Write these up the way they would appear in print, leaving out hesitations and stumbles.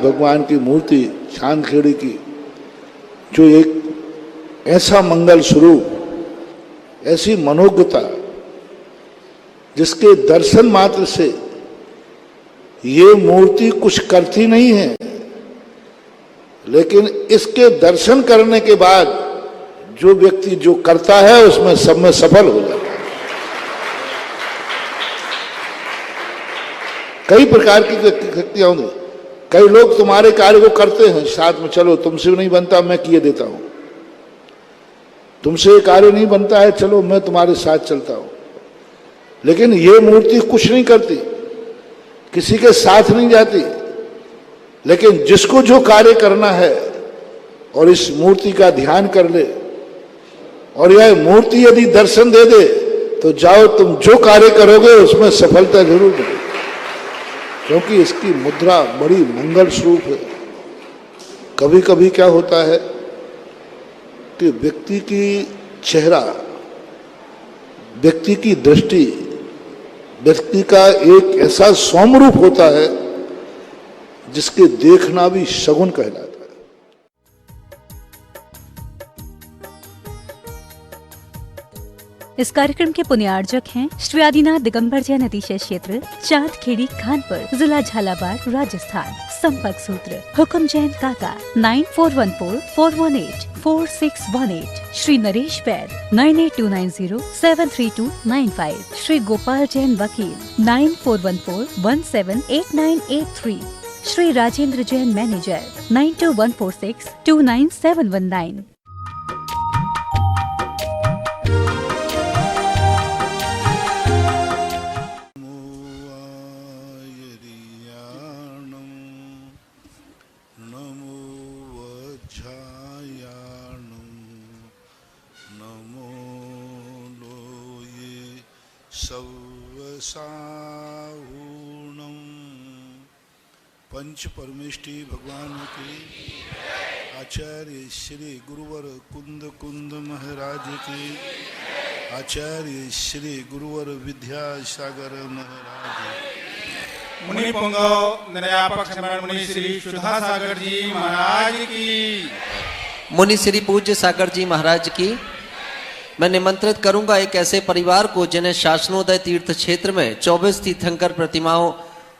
भगवान की मूर्ति चांदखेड़ी की, जो एक ऐसा मंगल स्वरूप, ऐसी मनोज्ञता, जिसके दर्शन मात्र से ये मूर्ति कुछ करती नहीं है, लेकिन इसके दर्शन करने के बाद जो व्यक्ति जो करता है उसमें सब में सफल हो जाता है। कई प्रकार की शक्तियां होंगी। कई लोग तुम्हारे कार्य को करते हैं साथ में, चलो तुमसे नहीं बनता मैं किए देता हूं, तुमसे कार्य नहीं बनता है चलो मैं तुम्हारे साथ चलता हूं। लेकिन ये मूर्ति कुछ नहीं करती, किसी के साथ नहीं जाती, लेकिन जिसको जो कार्य करना है और इस मूर्ति का ध्यान कर ले और यह मूर्ति यदि दर्शन दे दे तो जाओ, तुम जो कार्य करोगे उसमें सफलता जरूर मिलेगी, क्योंकि इसकी मुद्रा बड़ी मंगल स्वरूप है। कभी कभी क्या होता है कि व्यक्ति की चेहरा, व्यक्ति की दृष्टि, व्यक्ति का एक ऐसा सौम्य रूप होता है जिसके देखना भी शगुन कहलाता है। इस कार्यक्रम के पुण्यार्जक हैं श्री आदिनाथ दिगंबर जैन अतिशय क्षेत्र, चांदखेड़ी, खानपुर, जिला झालावाड़, राजस्थान। संपर्क सूत्र हुकुम जैन काका 9414418418। श्री नरेश बैद 9829073295। श्री गोपाल जैन वकील 9414178983। श्री राजेंद्र जैन मैनेजर 9214629719। सवसाहूणम पंच परमेष्टि भगवान की, आचार्य श्री गुरुवर कुंद महाराज की, आचार्य श्री गुरुवर विद्यासागर महाराज, मुनि पुंगव निर्यापक स्मरण मुनि श्री सुधा सागर जी महाराज की, मुनि श्री पूज्य सागर जी महाराज की। मैं निमंत्रित करूंगा एक ऐसे परिवार को जिन्हें शासनोदय तीर्थ क्षेत्र में 24 तीर्थंकर प्रतिमाओं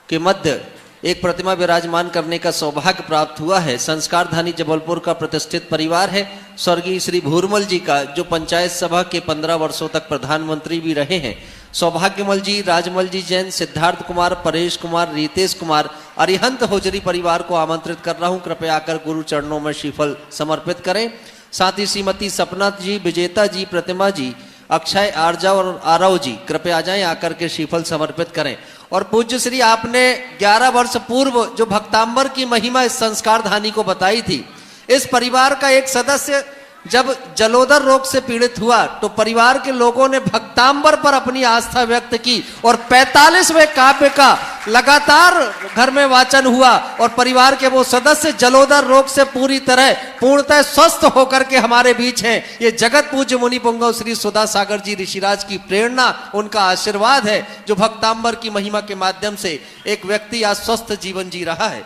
के मध्य एक प्रतिमा विराजमान करने का सौभाग्य प्राप्त हुआ है। संस्कारधानी जबलपुर का प्रतिष्ठित परिवार है। स्वर्गीय श्री भूरमल जी का, जो पंचायत सभा के 15 वर्षों तक प्रधानमंत्री भी रहे हैं। सौभाग्यमल जी, राजमल जी जैन, सिद्धार्थ कुमार, परेश कुमार, रितेश कुमार, अरिहंत होजरी परिवार को आमंत्रित कर रहा हूं, कृपया आकर गुरु चरणों में श्रीफल समर्पित करें। साथ ही श्रीमती सपना जी, विजेता जी, प्रतिमा जी, अक्षय आर्जा और आरव जी कृपया आ जाएं, आकर के श्रीफल समर्पित करें। और पूज्य श्री, आपने 11 वर्ष पूर्व जो भक्तांबर की महिमा इस संस्कारधानी को बताई थी, इस परिवार का एक सदस्य जब जलोदर रोग से पीड़ित हुआ तो परिवार के लोगों ने भक्तांबर पर अपनी आस्था व्यक्त की और 45वें काव्य का लगातार घर में वाचन हुआ और परिवार के वो सदस्य जलोदर रोग से पूरी तरह पूर्णतः स्वस्थ होकर के हमारे बीच हैं। ये जगत पूज्य मुनि पुंगव श्री सुधा सागर जी ऋषिराज की प्रेरणा, उनका आशीर्वाद है, जो भक्तांबर की महिमा के माध्यम से एक व्यक्ति आज स्वस्थ जीवन जी रहा है।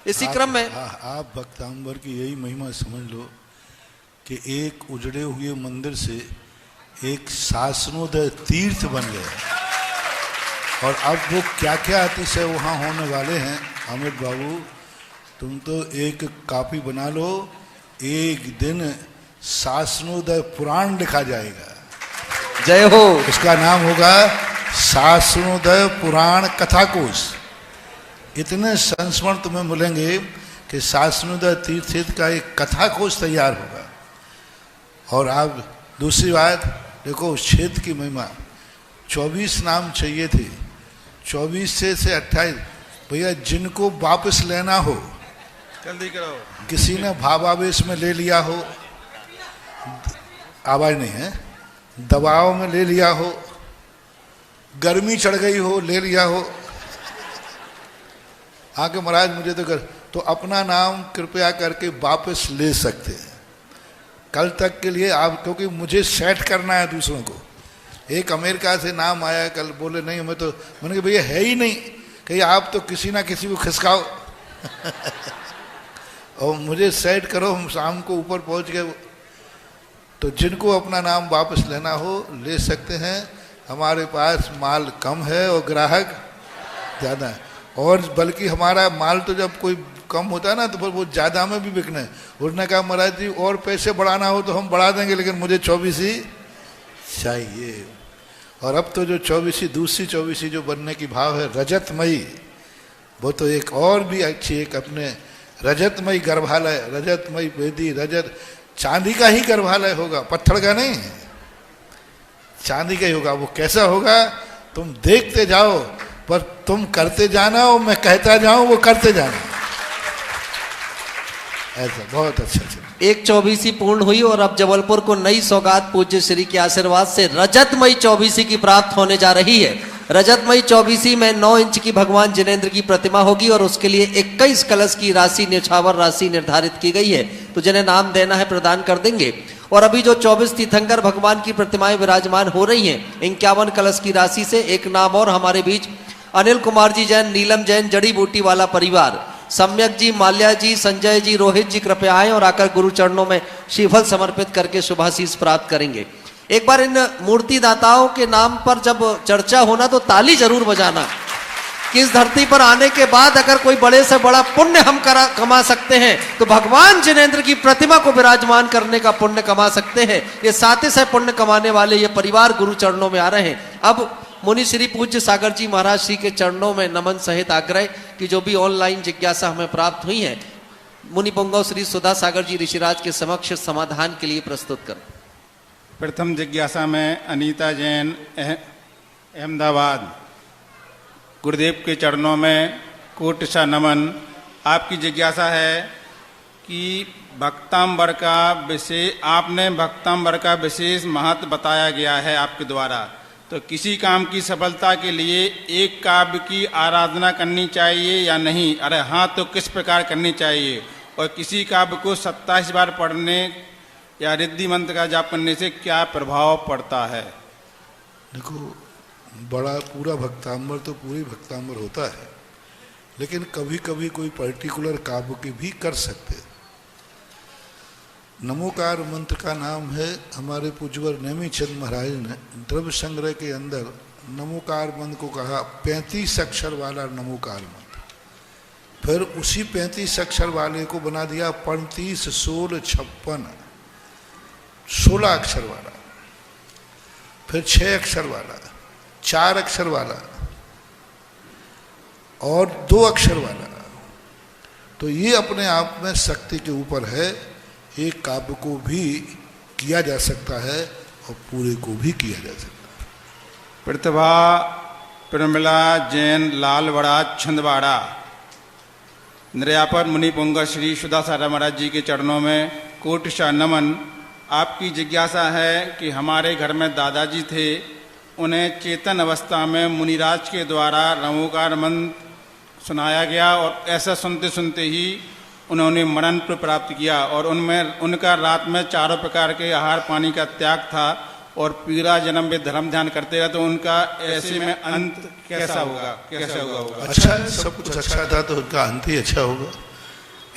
इसी क्रम में आप भक्तांबर की यही महिमा समझ लो कि एक उजड़े हुए मंदिर से एक शासनोदय तीर्थ बन गया, और अब वो क्या क्या अतिशय वहाँ होने वाले हैं। अमित बाबू, तुम तो एक कॉपी बना लो, एक दिन शासनोदय पुराण लिखा जाएगा। जय हो। उसका नाम होगा शासनोदय पुराण कथाकोश। इतने संस्मरण तुम्हें मिलेंगे कि शासनोदय तीर्थ का एक कथाकोश तैयार होगा। और आप दूसरी बात देखो, उस क्षेत्र की महिमा, 24 नाम चाहिए थे, 24 से 28। भैया जिनको वापस लेना हो जल्दी करो। किसी ने भावावेश में ले लिया हो, आवाज नहीं है, दबाव में ले लिया हो, गर्मी चढ़ गई हो ले लिया हो, आके महाराज मुझे तो अपना नाम कृपया करके वापस ले सकते हैं कल तक के लिए आप, क्योंकि मुझे सेट करना है दूसरों को। एक अमेरिका से नाम आया कल, बोले नहीं मैं तो, मैंने कहा भैया है ही नहीं, कहीं आप तो किसी ना किसी को खिसकाओ और मुझे सेट करो, हम शाम को ऊपर पहुंच गए। तो जिनको अपना नाम वापस लेना हो ले सकते हैं। हमारे पास माल कम है और ग्राहक ज़्यादा है, और बल्कि हमारा माल तो जब कोई कम होता है ना तो फिर वो ज़्यादा में भी बिकना है। उसने कहा महाराज जी और पैसे बढ़ाना हो तो हम बढ़ा देंगे, लेकिन मुझे 24 ही चाहिए। और अब तो जो 24 दूसरी 24 जो बनने की भाव है रजतमयी, वो तो एक और भी अच्छी एक अपने रजतमयी गर्भालय, रजतमयी वेदी, रजत चांदी का ही गर्भालय होगा, पत्थर का नहीं, चांदी का ही होगा। वो कैसा होगा तुम देखते जाओ, पर तुम करते जाना और मैं कहता जाऊं वो करते जाना। ऐसा बहुत अच्छा चल। एक 24 पूर्ण हुई और अब जबलपुर को नई सौगात पूज्य श्री के आशीर्वाद से रजतमयी 24 की प्राप्त होने जा रही है। रजतमयी 24 में 9 इंच की भगवान जिनेंद्र की प्रतिमा होगी और उसके लिए 21 कलश की राशि, न्यौछावर राशि निर्धारित की गई है। तो जिन्हें नाम देना है प्रदान कर देंगे। और अभी जो 24 तीर्थंकर भगवान की प्रतिमाएं विराजमान हो रही हैं, 51 कलश की राशि से एक नाम और हमारे बीच अनिल कुमार जी जैन, नीलम जैन, जड़ी बूटी वाला परिवार, सम्यक जी, माल्या जी, संजय जी, रोहित जी कृपया आए और आकर गुरु चरणों में श्रीफल समर्पित करके शुभाशीष प्राप्त करेंगे। एक बार इन मूर्ति दाताओं के नाम पर जब चर्चा होना तो ताली जरूर बजाना कि इस धरती पर आने के बाद अगर कोई बड़े से बड़ा पुण्य हम कमा सकते हैं तो भगवान जिनेंद्र की प्रतिमा को विराजमान करने का पुण्य कमा सकते हैं। ये साथ से पुण्य कमाने वाले ये परिवार गुरु चरणों में आ रहे हैं। अब मुनि श्री पूज्य सागर जी महाराज श्री के चरणों में नमन सहित आग्रह कि जो भी ऑनलाइन जिज्ञासा हमें प्राप्त हुई है, मुनि पुंगव श्री सुधा सागर जी ऋषिराज के समक्ष समाधान के लिए प्रस्तुत कर। प्रथम जिज्ञासा में अनीता जैन, अहमदाबाद। गुरुदेव के चरणों में कोटि सा नमन। आपकी जिज्ञासा है कि भक्तांबर का विशेष, आपने भक्तांबर का विशेष महत्व बताया गया है आपके द्वारा, तो किसी काम की सफलता के लिए एक काव्य की आराधना करनी चाहिए या नहीं? अरे हाँ, तो किस प्रकार करनी चाहिए? और किसी काव्य को 27 बार पढ़ने या रिद्धि मंत्र का जाप करने से क्या प्रभाव पड़ता है? देखो, बड़ा पूरा भक्तांबर तो पूरी भक्तांबर होता है, लेकिन कभी कभी कोई पर्टिकुलर काव्य की भी कर सकते। नमोकार मंत्र का नाम है, हमारे पूज्यवर नेमी चंद महाराज ने द्रव्य संग्रह के अंदर नमोकार मंत्र को कहा 35 अक्षर वाला नमोकार मंत्र। फिर उसी 35 अक्षर वाले को बना दिया 35, 16, 56, 16 अक्षर वाला, फिर 6 अक्षर वाला, 4 अक्षर वाला और 2 अक्षर वाला। तो ये अपने आप में शक्ति के ऊपर है। एक काव्य को भी किया जा सकता है और पूरे को भी किया जा सकता है। प्रतिभा प्रमिला जैन, लालवाड़ा, छिंदवाड़ा। निर्यापर मुनि पुंगव श्री सुधा सागर महाराज जी के चरणों में कोटि सा नमन। आपकी जिज्ञासा है कि हमारे घर में दादाजी थे, उन्हें चेतन अवस्था में मुनिराज के द्वारा नमोकार मंत्र सुनाया गया और ऐसा सुनते सुनते ही उन्होंने मरण पर प्राप्त किया और उनमें उनका रात में चारों प्रकार के आहार पानी का त्याग था और पीड़ा जन्म में धर्म ध्यान करते रहे, तो उनका ऐसे में अंत कैसा होगा? कैसा होगा? अच्छा, सब कुछ अच्छा था तो उनका अंत ही अच्छा होगा,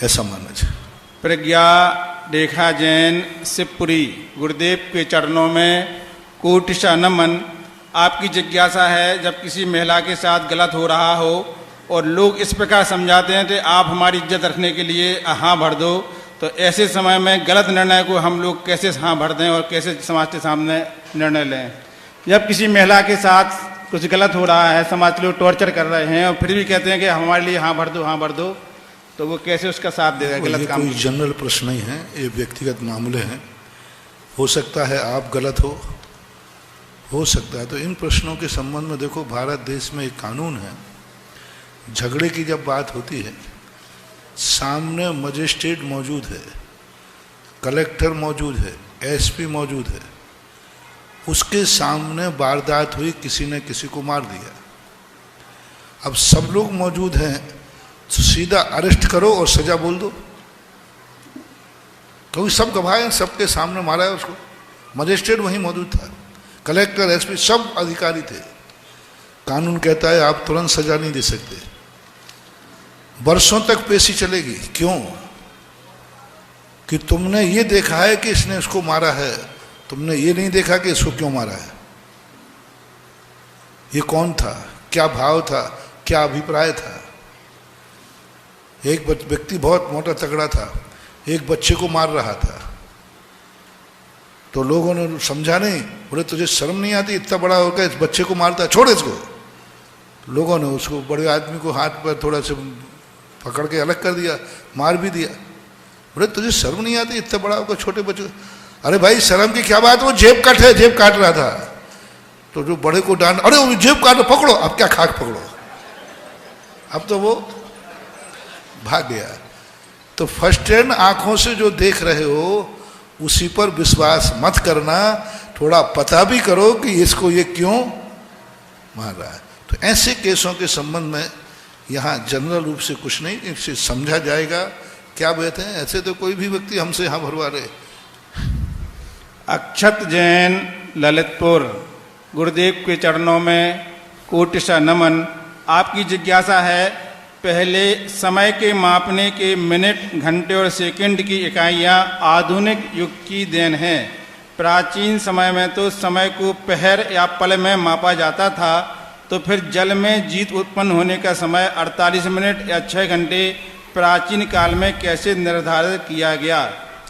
ऐसा मानना चाहिए। प्रज्ञा रेखा जैन, शिवपुरी। गुरुदेव के चरणों में कोटि सा नमन। आपकी जिज्ञासा है, जब किसी महिला के साथ गलत हो रहा हो और लोग इस प्रकार समझाते हैं कि आप हमारी इज्जत रखने के लिए हाँ भर दो, तो ऐसे समय में गलत निर्णय को हम लोग कैसे हाँ भर दें और कैसे समाज के सामने निर्णय लें? जब किसी महिला के साथ कुछ गलत हो रहा है, समाज के लोग टॉर्चर कर रहे हैं और फिर भी कहते हैं कि हमारे लिए हाँ भर दो, हाँ भर दो, तो वो कैसे उसका साथ देगा? गलत काम। कोई जनरल प्रश्न नहीं है, ये व्यक्तिगत मामले हैं। हो सकता है आप गलत हो सकता है। तो इन प्रश्नों के संबंध में देखो, भारत देश में एक कानून है, झगड़े की जब बात होती है, सामने मजिस्ट्रेट मौजूद है, कलेक्टर मौजूद है, एसपी मौजूद है, उसके सामने वारदात हुई, किसी ने किसी को मार दिया। अब सब लोग मौजूद हैं तो सीधा अरेस्ट करो और सजा बोल दो, क्योंकि सब गवाह हैं, सबके सामने मारा है उसको। मजिस्ट्रेट वहीं मौजूद था, कलेक्टर, एसपी सब अधिकारी थे। कानून कहता है आप तुरंत सजा नहीं दे सकते, वर्षों तक पेशी चलेगी। क्यों? कि तुमने ये देखा है कि इसने उसको मारा है, तुमने ये नहीं देखा कि इसको क्यों मारा है, ये कौन था, क्या भाव था, क्या अभिप्राय था। एक व्यक्ति बहुत मोटा तगड़ा था, एक बच्चे को मार रहा था, तो लोगों ने समझा नहीं, बोले तुझे शर्म नहीं आती, इतना बड़ा होकर इस बच्चे को मारता है, छोड़ इसको। लोगों ने उसको, बड़े आदमी को हाथ पर थोड़ा से पकड़ के अलग कर दिया, मार भी दिया। बोले तुझे शर्म नहीं आती, इतना बड़ा होकर छोटे बच्चे को। अरे भाई शर्म की क्या बात, वो जेब काट रहा था। तो जो बड़े को डांट, अरे वो जेब काट, पकड़ो, अब क्या खाक पकड़ो। अब तो वो भाग गया। तो फर्स्ट हैंड आंखों से जो देख रहे हो उसी पर विश्वास मत करना, थोड़ा पता भी करो कि इसको ये क्यों मार रहा है। तो ऐसे केसों के संबंध में यहाँ जनरल रूप से कुछ नहीं, इसे समझा जाएगा क्या बात है। ऐसे तो कोई भी व्यक्ति हमसे यहाँ भरवा रहे। अक्षत जैन ललितपुर, गुरुदेव के चरणों में कोटि सा नमन। आपकी जिज्ञासा है, पहले समय के मापने के मिनट, घंटे और सेकंड की इकाइयाँ आधुनिक युग की देन है। प्राचीन समय में तो समय को पहर या पल में मापा जाता था, तो फिर जल में जीत उत्पन्न होने का समय 48 मिनट या 6 घंटे प्राचीन काल में कैसे निर्धारित किया गया?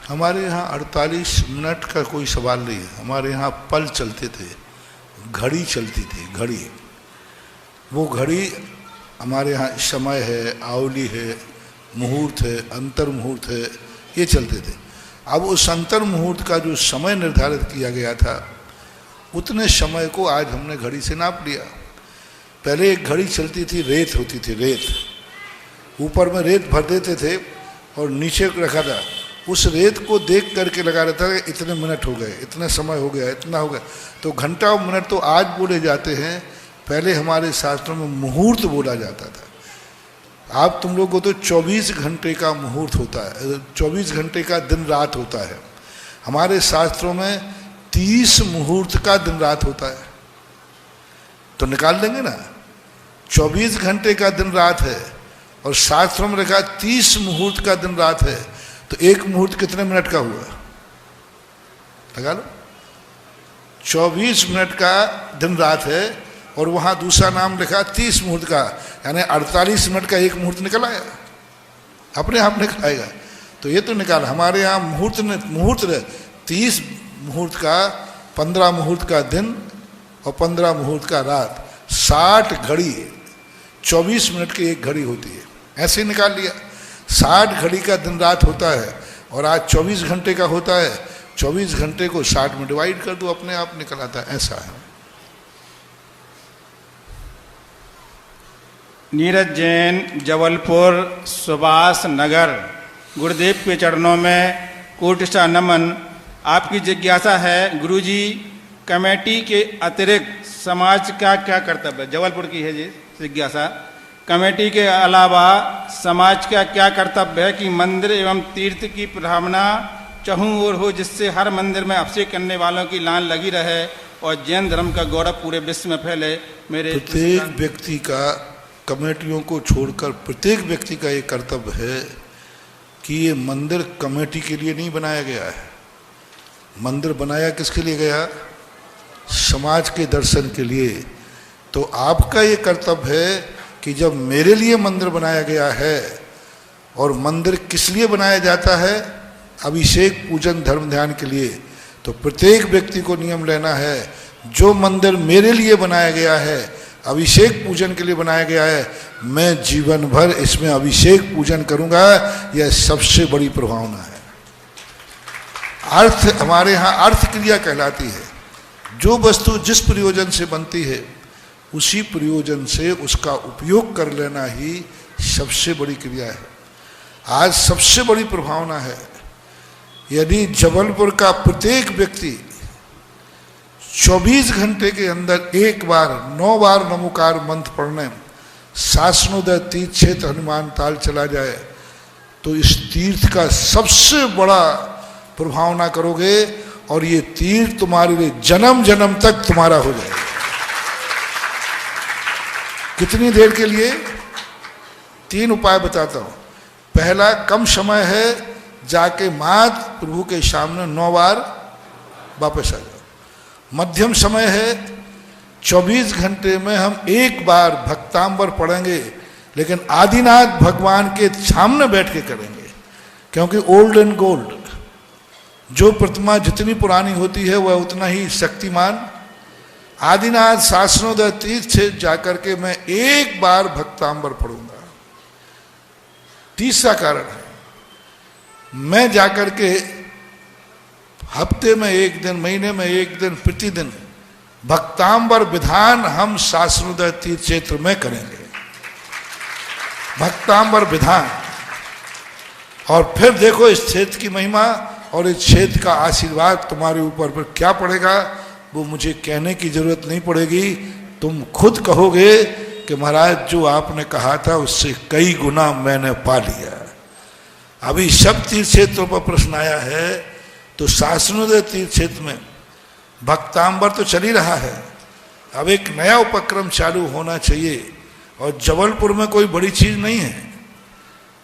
हमारे यहाँ 48 मिनट का कोई सवाल नहीं है। हमारे यहाँ पल चलते थे, घड़ी चलती थी, घड़ी। वो घड़ी हमारे यहाँ समय है, आवली है, मुहूर्त है, अंतर मुहूर्त है, ये चलते थे। अब उस अंतर मुहूर्त का जो समय निर्धारित किया गया था, उतने समय को आज हमने घड़ी से नाप लिया। पहले एक घड़ी चलती थी, रेत होती थी, रेत, ऊपर में रेत भर देते थे और नीचे रखा था। उस रेत को देख करके लगा रहता था कि इतने मिनट हो गए, इतने समय हो गया, इतना हो गया। तो घंटा और मिनट तो आज बोले जाते हैं, पहले हमारे शास्त्रों में मुहूर्त बोला जाता था। आप तुम लोग को तो 24 घंटे का मुहूर्त होता है, 24 घंटे का दिन रात होता है। हमारे शास्त्रों में 30 मुहूर्त का दिन रात होता है। तो निकाल लेंगे ना, 24 घंटे का दिन रात है और शास्त्रों में लिखा 30 मुहूर्त का दिन रात है, तो एक मुहूर्त कितने मिनट का हुआ, लगा लो। 24 मिनट का दिन रात है और वहां दूसरा नाम लिखा 30 मुहूर्त का, यानी 48 मिनट का एक मुहूर्त निकल आया, अपने आप निकल आएगा। तो ये तो निकाल। हमारे यहाँ मुहूर्त 30 मुहूर्त का, 15 मुहूर्त का दिन और 15 मुहूर्त का रात, 60 घड़ी, 24 मिनट की एक घड़ी होती है। ऐसे ही निकाल लिया। 60 घड़ी का दिन रात होता है और आज 24 घंटे का होता है। 24 घंटे को 60 में डिवाइड कर दो, अपने आप निकल आता है। ऐसा है। नीरज जैन, जबलपुर सुभाष नगर, गुरुदेव के चरणों में कोटि सा नमन। आपकी जिज्ञासा है, गुरुजी कमेटी के अतिरिक्त समाज का क्या कर्तव्य है? जबलपुर की है जी जिज्ञासा। कमेटी के अलावा समाज का क्या कर्तव्य है कि मंदिर एवं तीर्थ की भावना चहुं ओर हो, जिससे हर मंदिर में अभिषेक करने वालों की लाइन लगी रहे और जैन धर्म का गौरव पूरे विश्व में फैले। मेरे प्रत्येक व्यक्ति का, कमेटियों को छोड़कर प्रत्येक व्यक्ति का ये कर्तव्य है कि ये मंदिर कमेटी के लिए नहीं बनाया गया है। मंदिर बनाया किसके लिए गया? समाज के दर्शन के लिए। तो आपका ये कर्तव्य है कि जब मेरे लिए मंदिर बनाया गया है, और मंदिर किस लिए बनाया जाता है? अभिषेक, पूजन, धर्म ध्यान के लिए। तो प्रत्येक व्यक्ति को नियम लेना है, जो मंदिर मेरे लिए बनाया गया है, अभिषेक पूजन के लिए बनाया गया है, मैं जीवन भर इसमें अभिषेक पूजन करूंगा। यह सबसे बड़ी प्रभावना है। अर्थ, हमारे यहाँ अर्थ क्रिया कहलाती है। जो वस्तु जिस प्रयोजन से बनती है, उसी प्रयोजन से उसका उपयोग कर लेना ही सबसे बड़ी क्रिया है। आज सबसे बड़ी प्रभावना है, यदि जबलपुर का प्रत्येक व्यक्ति 24 घंटे के अंदर 1 बार 9 बार नमोकार मंत्र पढ़ने, शासनोदय तीर्थ क्षेत्र हनुमान ताल चला जाए, तो इस तीर्थ का सबसे बड़ा प्रभावना करोगे और ये तीर्थ तुम्हारे लिए जन्म जन्म तक तुम्हारा हो जाएगा। कितनी देर के लिए? 3 उपाय बताता हूं। पहला, कम समय है, जाके मात प्रभु के सामने 9 बार वापस आ जाओ। मध्यम समय है, 24 घंटे में हम 1 बार भक्तांबर पढ़ेंगे, लेकिन आदिनाथ भगवान के सामने बैठ के करेंगे, क्योंकि ओल्ड एंड गोल्ड, जो प्रतिमा जितनी पुरानी होती है वह उतना ही शक्तिमान। आदिनाथ शासनोदय तीर्थ से जाकर के मैं 1 बार भक्तांबर पढ़ूंगा। तीसरा कारण है, मैं जाकर के हफ्ते में 1 दिन, महीने में 1 दिन, प्रतिदिन भक्तांबर विधान हम शासनोदय तीर्थ क्षेत्र में करेंगे। भक्तांबर विधान, और फिर देखो इस क्षेत्र की महिमा और इस क्षेत्र का आशीर्वाद तुम्हारे ऊपर पर क्या पड़ेगा, वो मुझे कहने की जरूरत नहीं पड़ेगी। तुम खुद कहोगे कि महाराज जो आपने कहा था उससे कई गुना मैंने पा लिया। अभी सब तीर्थ क्षेत्रों पर प्रश्न आया है, तो शासनोदय तीर्थ क्षेत्र में भक्तांबर तो चल ही रहा है, अब एक नया उपक्रम चालू होना चाहिए, और जबलपुर में कोई बड़ी चीज नहीं है।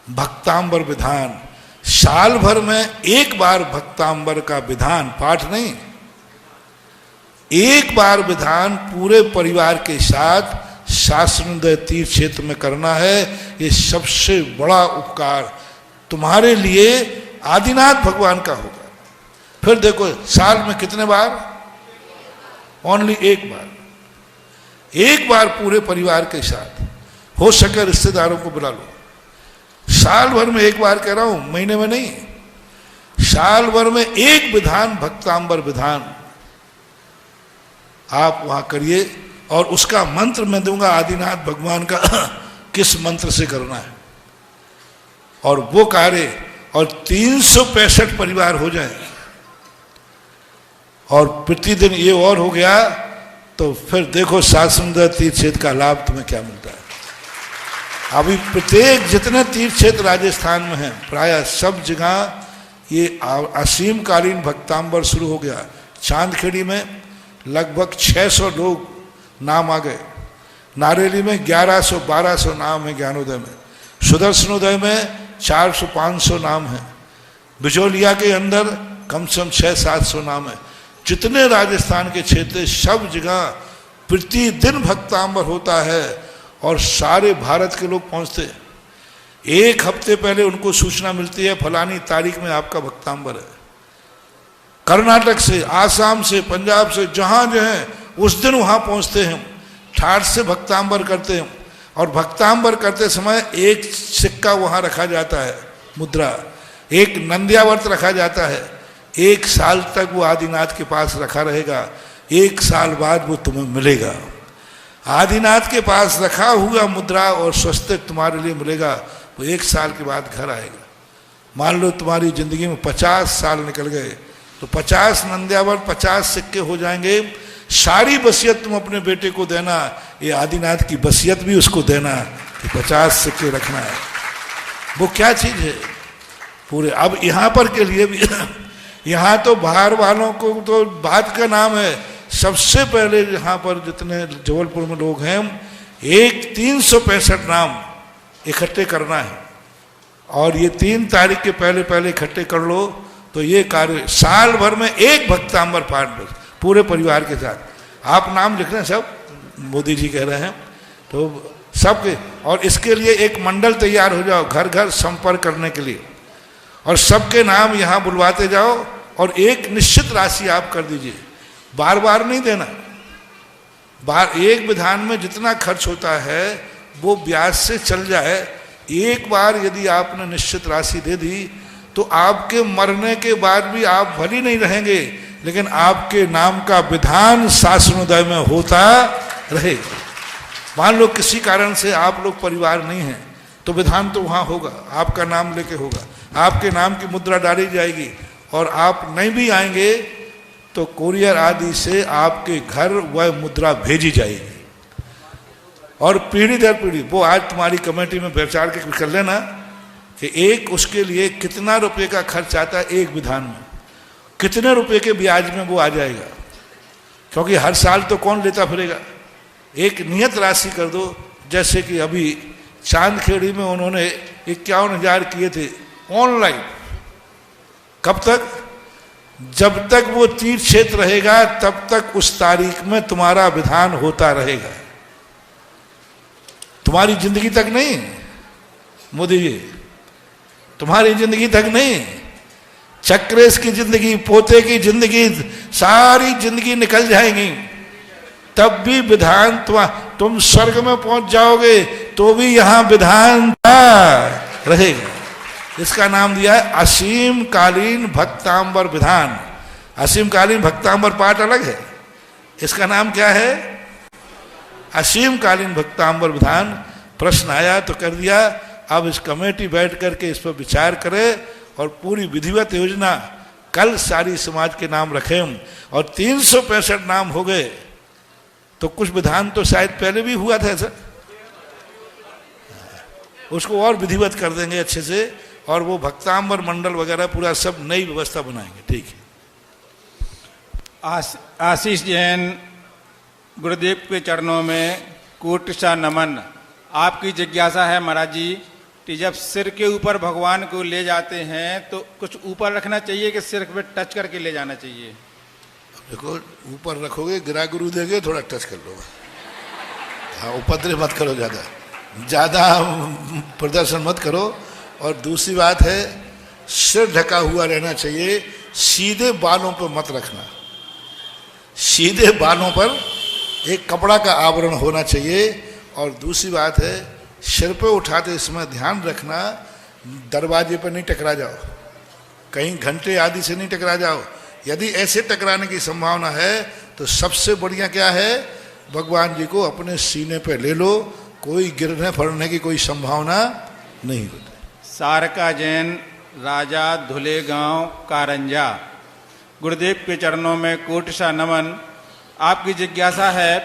भक्तांबर विधान, साल भर में 1 बार भक्तांबर का विधान, पाठ नहीं, 1 बार विधान पूरे परिवार के साथ शासनोदय तीर्थ क्षेत्र में करना है। ये सबसे बड़ा उपकार तुम्हारे लिए आदिनाथ भगवान का होगा। फिर देखो साल में कितने बार, ओनली 1 बार, 1 बार पूरे परिवार के साथ, हो सके रिश्तेदारों को बुला लो। साल भर में 1 बार कह रहा हूं, महीने में नहीं, साल भर में 1 विधान, भक्तांबर विधान आप वहां करिए, और उसका मंत्र मैं दूंगा आदिनाथ भगवान का किस मंत्र से करना है, और वो कार्य, और 365 परिवार हो जाए, और प्रतिदिन ये और हो गया, तो फिर देखो शासनोदय तीर्थ क्षेत्र का लाभ तुम्हें क्या मिलता है। अभी प्रत्येक जितने तीर्थ क्षेत्र राजस्थान में हैं, प्राय सब जगह ये असीम कालीन भक्तांबर शुरू हो गया। चांदखेड़ी में लगभग 600 लोग नाम आ गए, नारेली में 1100-1200 नाम है, ज्ञानोदय में, सुदर्शनोदय में 400-500 नाम है, बिजोलिया के अंदर कम से कम 600-700 नाम है। जितने राजस्थान के क्षेत्र सब जगह प्रतिदिन भक्तांबर होता है, और सारे भारत के लोग पहुंचते हैं। 1 हफ्ते पहले उनको सूचना मिलती है फलानी तारीख में आपका भक्तांबर है। कर्नाटक से, आसाम से, पंजाब से, जहां जो है उस दिन वहां पहुंचते हैं, ठाठ से भक्तांबर करते हैं, और भक्तांबर करते समय 1 सिक्का वहां रखा जाता है, मुद्रा, 1 नंदियावर्त रखा जाता है। 1 साल तक वो आदिनाथ के पास रखा रहेगा, 1 साल बाद वो तुम्हें मिलेगा। आदिनाथ के पास रखा हुआ मुद्रा और स्वस्तिक तुम्हारे लिए मिलेगा, वो 1 साल के बाद घर आएगा। मान लो तुम्हारी जिंदगी में 50 साल निकल गए, तो 50 नंदियावर, 50 सिक्के हो जाएंगे। सारी वसीयत तुम अपने बेटे को देना, ये आदिनाथ की वसीयत भी उसको देना कि 50 सिक्के रखना है। वो क्या चीज है पूरे। अब यहाँ पर के लिए भी यहाँ तो बाहर वालों को तो बात का नाम है, सबसे पहले यहाँ पर जितने जबलपुर में लोग हैं, 365 नाम इकट्ठे करना है, और ये 3 तारीख के पहले इकट्ठे कर लो, तो ये कार्य साल भर में 1 भक्तांबर पाठ पूरे परिवार के साथ। आप नाम लिख रहे हैं सब, मोदी जी कह रहे हैं, तो सबके, और इसके लिए एक मंडल तैयार हो जाओ घर घर संपर्क करने के लिए, और सबके नाम यहाँ बुलवाते जाओ, और एक निश्चित राशि आप कर दीजिए, बार बार नहीं देना। एक विधान में जितना खर्च होता है वो ब्याज से चल जाए। एक बार यदि आपने निश्चित राशि दे दी, तो आपके मरने के बाद भी आप भली नहीं रहेंगे, लेकिन आपके नाम का विधान शासनोदय में होता रहेगा। मान लो किसी कारण से आप लोग परिवार नहीं हैं, तो विधान तो वहाँ होगा, आपका नाम लेके होगा, आपके नाम की मुद्रा डाली जाएगी, और आप नहीं भी आएंगे तो कोरियर आदि से आपके घर वह मुद्रा भेजी जाएगी, और पीढ़ी दर पीढ़ी। वो आज तुम्हारी कमेटी में विचार के कर लेना कि एक उसके लिए कितना रुपए का खर्च आता है, एक विधान में कितने रुपए के ब्याज में वो आ जाएगा, क्योंकि हर साल तो कौन लेता फिरेगा। एक नियत राशि कर दो, जैसे कि अभी चांदखेड़ी में उन्होंने 51,000 किए थे ऑनलाइन, कब तक? जब तक वो तीर्थ क्षेत्र रहेगा तब तक उस तारीख में तुम्हारा विधान होता रहेगा, तुम्हारी जिंदगी तक नहीं मोदी जी, तुम्हारी जिंदगी तक नहीं, चक्रेश की जिंदगी, पोते की जिंदगी, सारी जिंदगी निकल जाएगी, तब भी विधान तुम स्वर्ग में पहुंच जाओगे तो भी यहां विधान रहेगा। इसका नाम दिया है असीम कालीन भक्तांबर विधान। असीम कालीन भक्तांबर पाठ अलग है, इसका नाम क्या है? असीम कालीन भक्तांबर विधान। प्रश्न आया तो कर दिया। अब इस कमेटी बैठ करके इस पर विचार करे और पूरी विधिवत योजना कल सारी समाज के नाम रखें। और 365 नाम हो गए तो कुछ विधान तो शायद पहले भी हुआ था ऐसा, उसको और विधिवत कर देंगे अच्छे से, और वो भक्तांबर मंडल वगैरह पूरा सब नई व्यवस्था बनाएंगे। ठीक है। आशीष जैन, गुरुदेव के चरणों में कोटि सा नमन। आपकी जिज्ञासा है महाराज जी कि जब सिर के ऊपर भगवान को ले जाते हैं तो कुछ ऊपर रखना चाहिए कि सिर पे टच करके ले जाना चाहिए? देखो, ऊपर रखोगे गिरा गुरु देंगे, थोड़ा टच कर लो। हाँ, उपद्रव मत करो, ज़्यादा प्रदर्शन मत करो। और दूसरी बात है, सिर ढका हुआ रहना चाहिए, सीधे बालों पर मत रखना। सीधे बालों पर एक कपड़ा का आवरण होना चाहिए। और दूसरी बात है, सिर पे उठाते समय ध्यान रखना दरवाजे पर नहीं टकरा जाओ, कहीं घंटे आदि से नहीं टकरा जाओ। यदि ऐसे टकराने की संभावना है तो सबसे बढ़िया क्या है, भगवान जी को अपने सीने पे ले लो, कोई गिरने पड़ने की कोई संभावना नहीं होती। सारका जैन, राजा धुले गांव कारंजा। गुरुदेव के चरणों में कोटि सा नमन। आपकी जिज्ञासा है,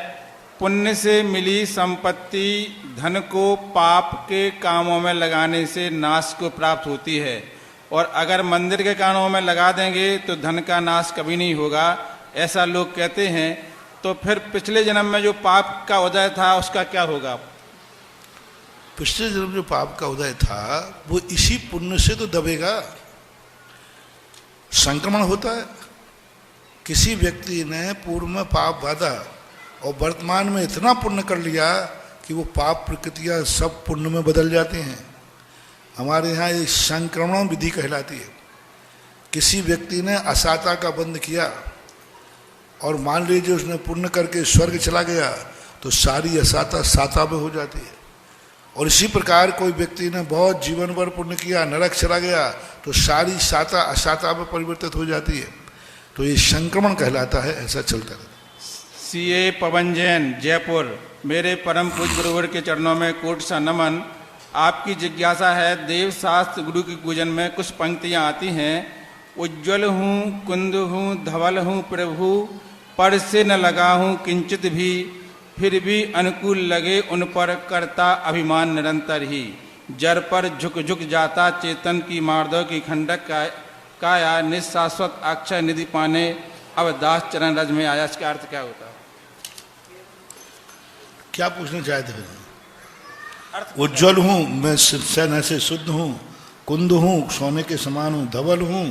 पुण्य से मिली संपत्ति धन को पाप के कामों में लगाने से नाश को प्राप्त होती है, और अगर मंदिर के कामों में लगा देंगे तो धन का नाश कभी नहीं होगा, ऐसा लोग कहते हैं। तो फिर पिछले जन्म में जो पाप का उदय था उसका क्या होगा? पिछले जन्म जो पाप का उदय था वो इसी पुण्य से तो दबेगा। संक्रमण होता है। किसी व्यक्ति ने पूर्व में पाप बांधा और वर्तमान में इतना पुण्य कर लिया कि वो पाप प्रकृतियां सब पुण्य में बदल जाती हैं। हमारे यहाँ ये संक्रमण विधि कहलाती है। किसी व्यक्ति ने असाता का बंध किया और मान लीजिए उसने पुण्य करके स्वर्ग चला गया तो सारी असाता साता में हो जाती है। और इसी प्रकार कोई व्यक्ति ने बहुत जीवन भर पुण्य किया, नरक चला गया तो सारी साता असाता में परिवर्तित हो जाती है। तो ये संक्रमण कहलाता है, ऐसा चलता है। सीए पवन जैन, जयपुर। मेरे परम पूज्य गुरुवर के चरणों में कोटि सा नमन। आपकी जिज्ञासा है, देव शास्त्र गुरु की पूजन में कुछ पंक्तियां आती हैं, उज्ज्वल हूँ, कुंद हूँ, धवल हूँ प्रभु, पर से न लगा हूँ किंचित भी, फिर भी अनुकूल लगे उन पर करता अभिमान निरंतर ही, जर पर झुक झुक जाता चेतन की मार्दव की खंडक काया, निशाश्वत अक्षय निधि पाने अब दास चरण रज में आया। इसका अर्थ क्या होता है? क्या पूछना चाहते हैं? उज्ज्वल हूँ, मैं सेना से शुद्ध हूँ, कुंद हूँ, सोने के समान हूँ, धवल हूँ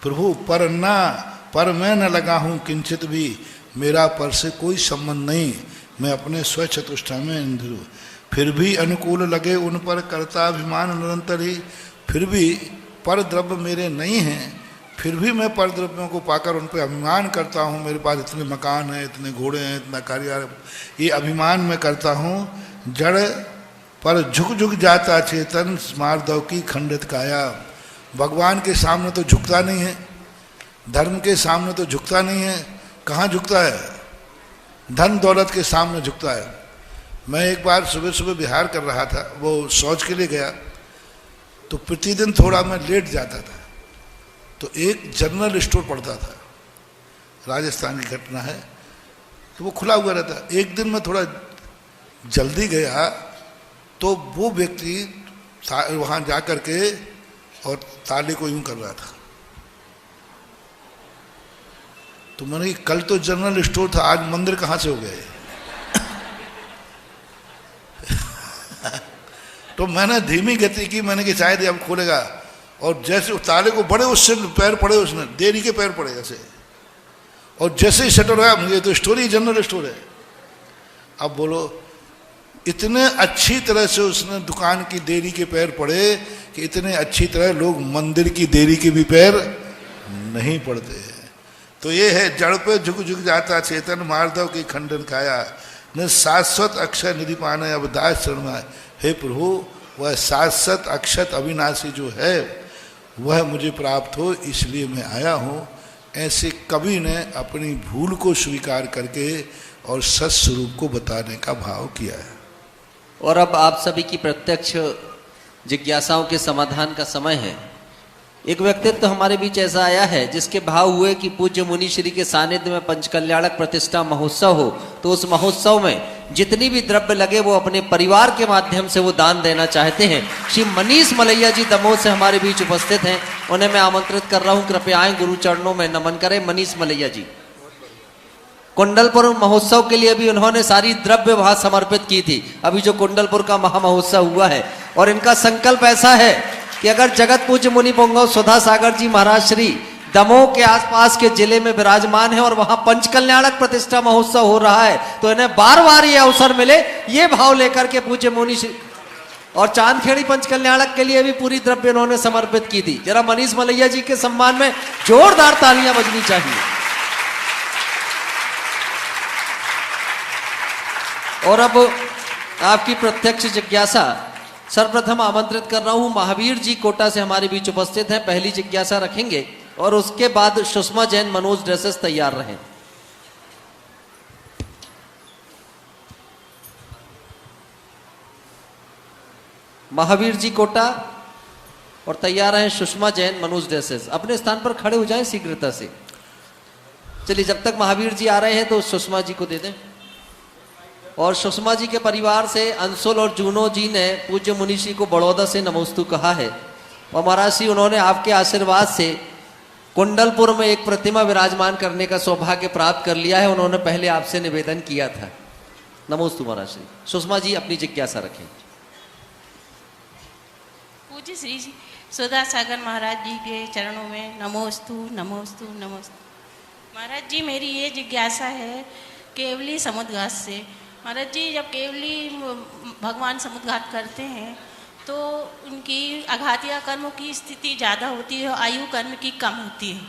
प्रभु, पर मैं न लगा हूँ किंचित भी, मेरा पर से कोई संबंध नहीं, मैं अपने स्वचतुष्टा में इंद्र हूँ, फिर भी अनुकूल लगे उन पर करता अभिमान निरंतर ही, फिर भी पर द्रव्य मेरे नहीं हैं, फिर भी मैं पर द्रव्यों को पाकर उन पर अभिमान करता हूँ। मेरे पास इतने मकान हैं, इतने घोड़े हैं, इतना कार्य, ये अभिमान मैं करता हूँ। जड़ पर झुक झुक जाता चेतन मार्दव की खंडित काया। भगवान के सामने तो झुकता नहीं है, धर्म के सामने तो झुकता नहीं है। कहाँ झुकता है? धन दौलत के सामने झुकता है। मैं एक बार सुबह सुबह बिहार कर रहा था, वो शौच के लिए गया, तो प्रतिदिन थोड़ा मैं लेट जाता था, तो एक जनरल स्टोर पड़ता था, राजस्थान की घटना है, तो वो खुला हुआ रहता। एक दिन मैं थोड़ा जल्दी गया तो वो व्यक्ति वहाँ जा कर के और ताले को यूं कर रहा था। तो मैंने कल तो जनरल स्टोर था, आज मंदिर कहाँ से हो गए? तो मैंने धीमी गति की, मैंने कि शायद अब खोलेगा, और जैसे उतारे को बड़े उससे पैर पड़े, उसने देरी के पैर पड़े ऐसे, और जैसे ही शटर आया, मुझे तो स्टोरी जनरल स्टोर है। अब बोलो, इतने अच्छी तरह से उसने दुकान की देरी के पैर पड़े कि इतने अच्छी तरह लोग मंदिर की देरी के भी पैर नहीं पड़ते। तो ये है, जड़ पे झुक झुक जाता चेतन, मार्दव की खंडन काया, न शाश्वत अक्षय निधि पाने अब दास शरण आए। हे प्रभु, वह शाश्वत अक्षत अविनाशी जो है वह मुझे प्राप्त हो, इसलिए मैं आया हूँ। ऐसे कवि ने अपनी भूल को स्वीकार करके और सच स्वरूप को बताने का भाव किया है। और अब आप सभी की प्रत्यक्ष जिज्ञासाओं के समाधान का समय है। एक व्यक्तित्व तो हमारे बीच ऐसा आया है जिसके भाव हुए कि पूज्य मुनि श्री के सानिध्य में पंचकल्याणक प्रतिष्ठा महोत्सव हो, तो उस महोत्सव में जितनी भी द्रव्य लगे वो अपने परिवार के माध्यम से वो दान देना चाहते हैं। श्री मनीष मलैया जी दमोह से हमारे बीच उपस्थित हैं, उन्हें मैं आमंत्रित कर रहा हूं, कृपया आए, गुरु चरणों में नमन करें। मनीष मलैया जी कुंडलपुर महोत्सव के लिए भी उन्होंने सारी द्रव्य वहां समर्पित की थी, अभी जो कुंडलपुर का महामहोत्सव हुआ है। और इनका संकल्प ऐसा है कि अगर जगत पूज्य मुनि पुंगव सुधा सागर जी महाराज श्री दमोह के आसपास के जिले में विराजमान है और वहां पंचकल्याणक प्रतिष्ठा महोत्सव हो रहा है, तो इन्हें बार बार ये अवसर मिले, ये भाव लेकर के पूज्य मुनि श्री और चांदखेड़ी पंचकल्याणक के लिए भी पूरी द्रव्य इन्होंने समर्पित की थी। जरा मनीष मलैया जी के सम्मान में जोरदार तालियां बजनी चाहिए। और अब आपकी प्रत्यक्ष जिज्ञासा, सर्वप्रथम आमंत्रित कर रहा हूं महावीर जी कोटा से हमारे बीच उपस्थित हैं, पहली जिज्ञासा रखेंगे और उसके बाद सुषमा जैन मनोज ड्रेसेस तैयार रहें। महावीर जी कोटा और तैयार हैं सुषमा जैन मनोज ड्रेसेस। अपने स्थान पर खड़े हो जाएं शीघ्रता से। चलिए, जब तक महावीर जी आ रहे हैं तो सुषमा जी को दे दें। और सुषमा जी के परिवार से अंशुल और जूनो जी ने पूज्य मुनिषी को बड़ौदा से नमोस्तु कहा है। और महाराज श्री, उन्होंने आपके आशीर्वाद से कुंडलपुर में एक प्रतिमा विराजमान करने का सौभाग्य प्राप्त कर लिया है। उन्होंने पहले आपसे निवेदन किया था। नमोस्तु महाराज श्री। सुषमा जी अपनी जिज्ञासा रखें। पूज्य श्री सुधा सागर महाराज जी के चरणों में नमोस्तु नमोस्तु नमोस्तु। महाराज जी, मेरी ये जिज्ञासा है केवली समुद्घात से। महाराज जी, जब केवली भगवान समुद्घात करते हैं तो उनकी आघातिया कर्मों की स्थिति ज़्यादा होती है, आयु कर्म की कम होती है।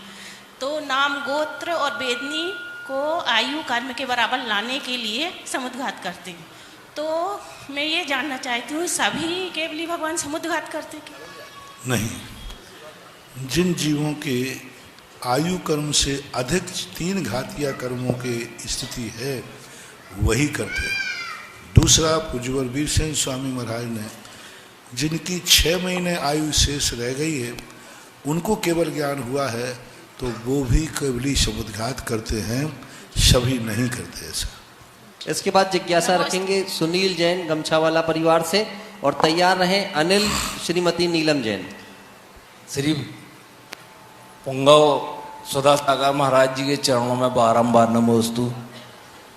तो नाम गोत्र और वेदनी को आयु कर्म के बराबर लाने के लिए समुद्घात करते हैं। तो मैं ये जानना चाहती हूँ, सभी केवली भगवान समुद्घात करते क्या? नहीं, जिन जीवों के आयु कर्म से अधिक 3 घातिया कर्मों की स्थिति है वही करते। दूसरा, पूज्यवर वीर सेन स्वामी महाराज ने जिनकी 6 महीने आयु शेष रह गई है उनको केवल ज्ञान हुआ है, तो वो भी केवली समुद्घात करते हैं, सभी नहीं करते ऐसा। इसके बाद जिज्ञासा रखेंगे सुनील जैन गमछावाला परिवार से और तैयार रहें अनिल श्रीमती नीलम जैन। श्री पुंगव सुधा सागर महाराज जी के चरणों में बारंबार नमोस्तु।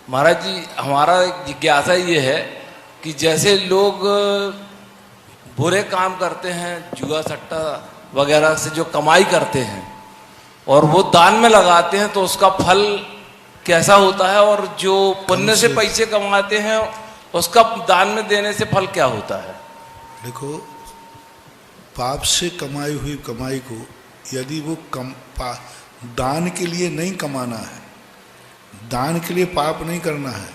महाराज जी, हमारा एक जिज्ञासा ये है कि जैसे लोग बुरे काम करते हैं, जुआ सट्टा वगैरह से जो कमाई करते हैं और वो दान में लगाते हैं, तो उसका फल कैसा होता है? और जो पुण्य से पैसे कमाते हैं उसका दान में देने से फल क्या होता है? देखो, पाप से कमाई हुई कमाई को यदि वो दान के लिए नहीं कमाना है, दान के लिए पाप नहीं करना है,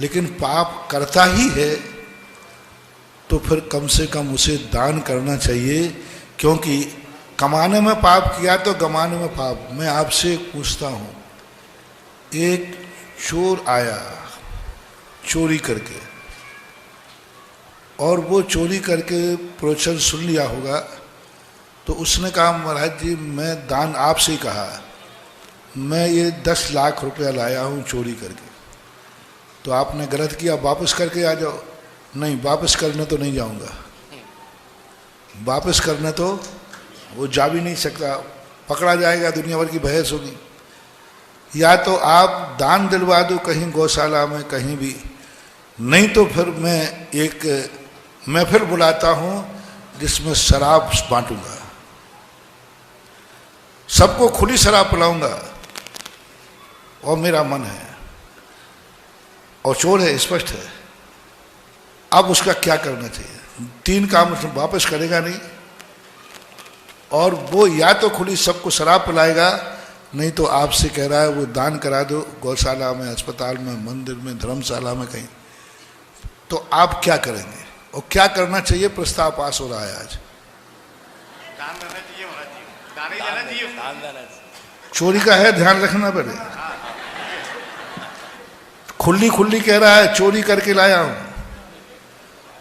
लेकिन पाप करता ही है, तो फिर कम से कम उसे दान करना चाहिए। क्योंकि कमाने में पाप किया तो गमाने में पाप। मैं आपसे पूछता हूँ, एक चोर आया चोरी करके, और वो चोरी करके प्रवचन सुन लिया होगा, तो उसने कहा महाराज जी, मैं दान आपसे ही कहा, मैं ये 10 लाख रुपया लाया हूँ चोरी करके। तो आपने गलत किया, वापस करके आ जाओ। नहीं, वापस करने तो नहीं जाऊँगा, वापस करने तो वो जा भी नहीं सकता, पकड़ा जाएगा, दुनिया भर की बहस होगी। या तो आप दान दिलवा दो कहीं गौशाला में, कहीं भी, नहीं तो फिर मैं एक महफिल बुलाता हूँ जिसमें शराब बांटूंगा। सबको खुली शराब पिलाऊंगा और मेरा मन है, और चोर है, स्पष्ट है। अब उसका क्या करना चाहिए? 3 काम उसने वापस करेगा नहीं, और वो या तो खुली सबको शराब पिलाएगा, नहीं तो आपसे कह रहा है वो दान करा दो गौशाला में, अस्पताल में, मंदिर में, धर्मशाला में, कहीं। तो आप क्या करेंगे और क्या करना चाहिए? प्रस्ताव पास हो रहा है आज। दान देना चाहिए महाराज जी, दान ही देना चाहिए, दान देना चाहिए। चोरी का है, ध्यान रखना पड़े। खुली खुली कह रहा है चोरी करके लाया हूं,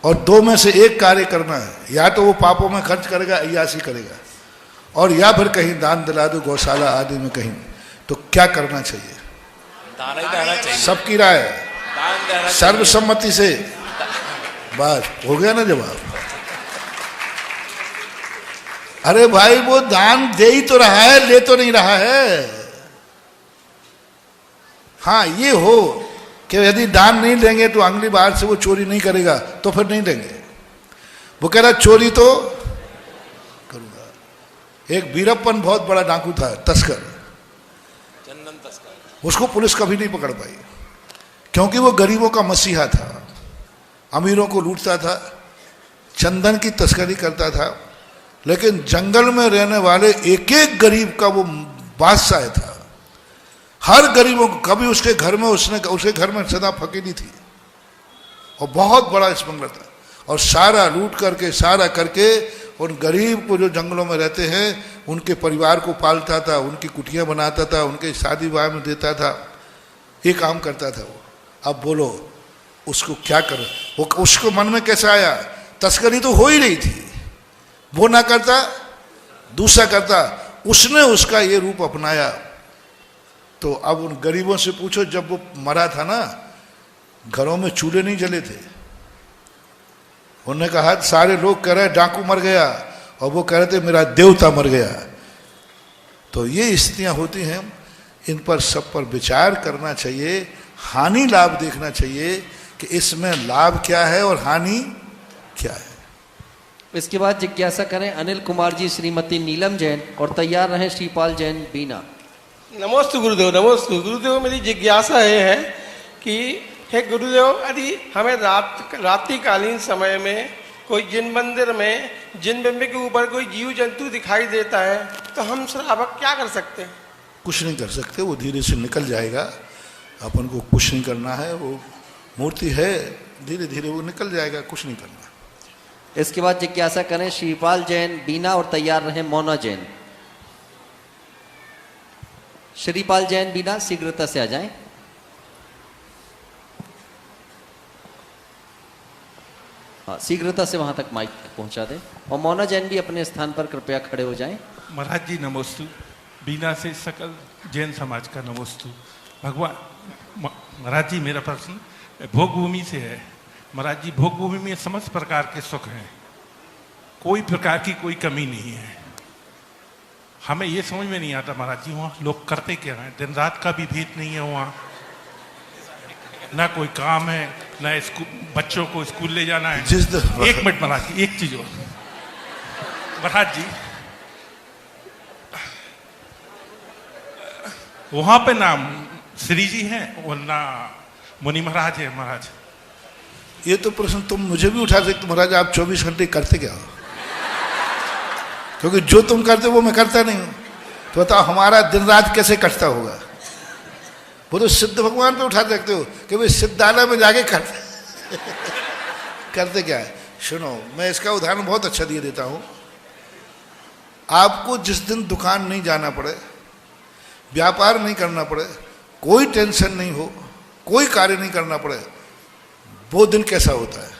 और 2 में से एक कार्य करना है, या तो वो पापों में खर्च करेगा, अय्यासी करेगा, और या फिर कहीं दान दिला दो गौशाला आदि में कहीं। तो क्या करना चाहिए? दान ही देना चाहिए। सबकी राय, दान देना चाहिए। सर्वसम्मति से। बस हो गया ना जवाब। अरे भाई वो दान दे ही तो रहा है, ले तो नहीं रहा है। हाँ ये हो कि यदि दान नहीं देंगे तो अगली बार से वो चोरी नहीं करेगा, तो फिर नहीं देंगे। वो कह रहा चोरी तो करूंगा। एक वीरप्पन बहुत बड़ा डाकू था, तस्कर, चंदन तस्कर। उसको पुलिस कभी नहीं पकड़ पाई, क्योंकि वो गरीबों का मसीहा था, अमीरों को लूटता था, चंदन की तस्करी करता था, लेकिन जंगल में रहने वाले एक एक गरीब का वो बादशाह था। हर गरीबों को, कभी उसके घर में उसके घर में सदा फकीरी थी, और बहुत बड़ा स्मगलर था, और सारा लूट करके, सारा करके उन गरीब को जो जंगलों में रहते हैं उनके परिवार को पालता था, उनकी कुटियां बनाता था, उनके शादी विवाह में देता था, ये काम करता था वो। अब बोलो उसको क्या करो? वो उसको मन में कैसा आया? तस्करी तो हो ही रही थी, वो ना करता, दूसरा करता, उसने उसका ये रूप अपनाया। तो अब उन गरीबों से पूछो, जब वो मरा था ना, घरों में चूल्हे नहीं जले थे। उन्होंने कहा सारे लोग कह रहे डाकू मर गया, और वो कह रहे थे मेरा देवता मर गया। तो ये स्थितियां होती हैं, इन पर सब पर विचार करना चाहिए, हानि लाभ देखना चाहिए कि इसमें लाभ क्या है और हानि क्या है। इसके बाद जिज्ञासा करें अनिल कुमार जी, श्रीमती नीलम जैन, और तैयार रहें श्रीपाल जैन बीना। नमोस्तु गुरुदेव। नमोस्तु गुरुदेव। मेरी जिज्ञासा ये है कि हे गुरुदेव, यदि हमें रात्रिकालीन समय में कोई जिन मंदिर में जिन बिंब के ऊपर कोई जीव जंतु दिखाई देता है, तो हम श्रावक क्या कर सकते हैं? कुछ नहीं कर सकते, वो धीरे से निकल जाएगा। अपन को कुछ नहीं करना है, वो मूर्ति है, धीरे धीरे वो निकल जाएगा, कुछ नहीं करना। इसके बाद जिज्ञासा करें श्रीपाल जैन बीना, और तैयार रहें मोना जैन। श्रीपाल जैन बीना शीघ्रता से आ जाएं। हाँ, शीघ्रता से वहां तक माइक पहुंचा दें, और मोना जैन भी अपने स्थान पर कृपया खड़े हो जाएं। महाराज जी नमोस्तु। बीना से सकल जैन समाज का नमोस्तु। भगवान महाराज जी, मेरा प्रश्न भोग भूमि से है। महाराज जी, भोग भूमि में समस्त प्रकार के सुख हैं, कोई प्रकार की कोई कमी नहीं है। हमें ये समझ में नहीं आता महाराज जी वहाँ लोग करते क्या हैं? दिन रात का भी भेद नहीं है वहाँ, ना कोई काम है, ना स्कूल, बच्चों को स्कूल ले जाना है। एक मिनट महाराज जी, एक चीज और महाराज जी, वहां पे ना श्री जी हैं और ना मुनि महाराज है। महाराज, ये तो प्रश्न तुम मुझे भी उठा सकते महाराज, आप 24 घंटे करते क्या हो? क्योंकि जो तुम करते हो वो मैं करता नहीं हूं, तो बताओ हमारा दिन रात कैसे कटता होगा? वो तो सिद्ध भगवान पे उठा सकते हो कि भाई सिद्धालय में जाके करते करते क्या है। सुनो, मैं इसका उदाहरण बहुत अच्छा दिए देता हूं। आपको जिस दिन दुकान नहीं जाना पड़े, व्यापार नहीं करना पड़े, कोई टेंशन नहीं हो, कोई कार्य नहीं करना पड़े, वो दिन कैसा होता है?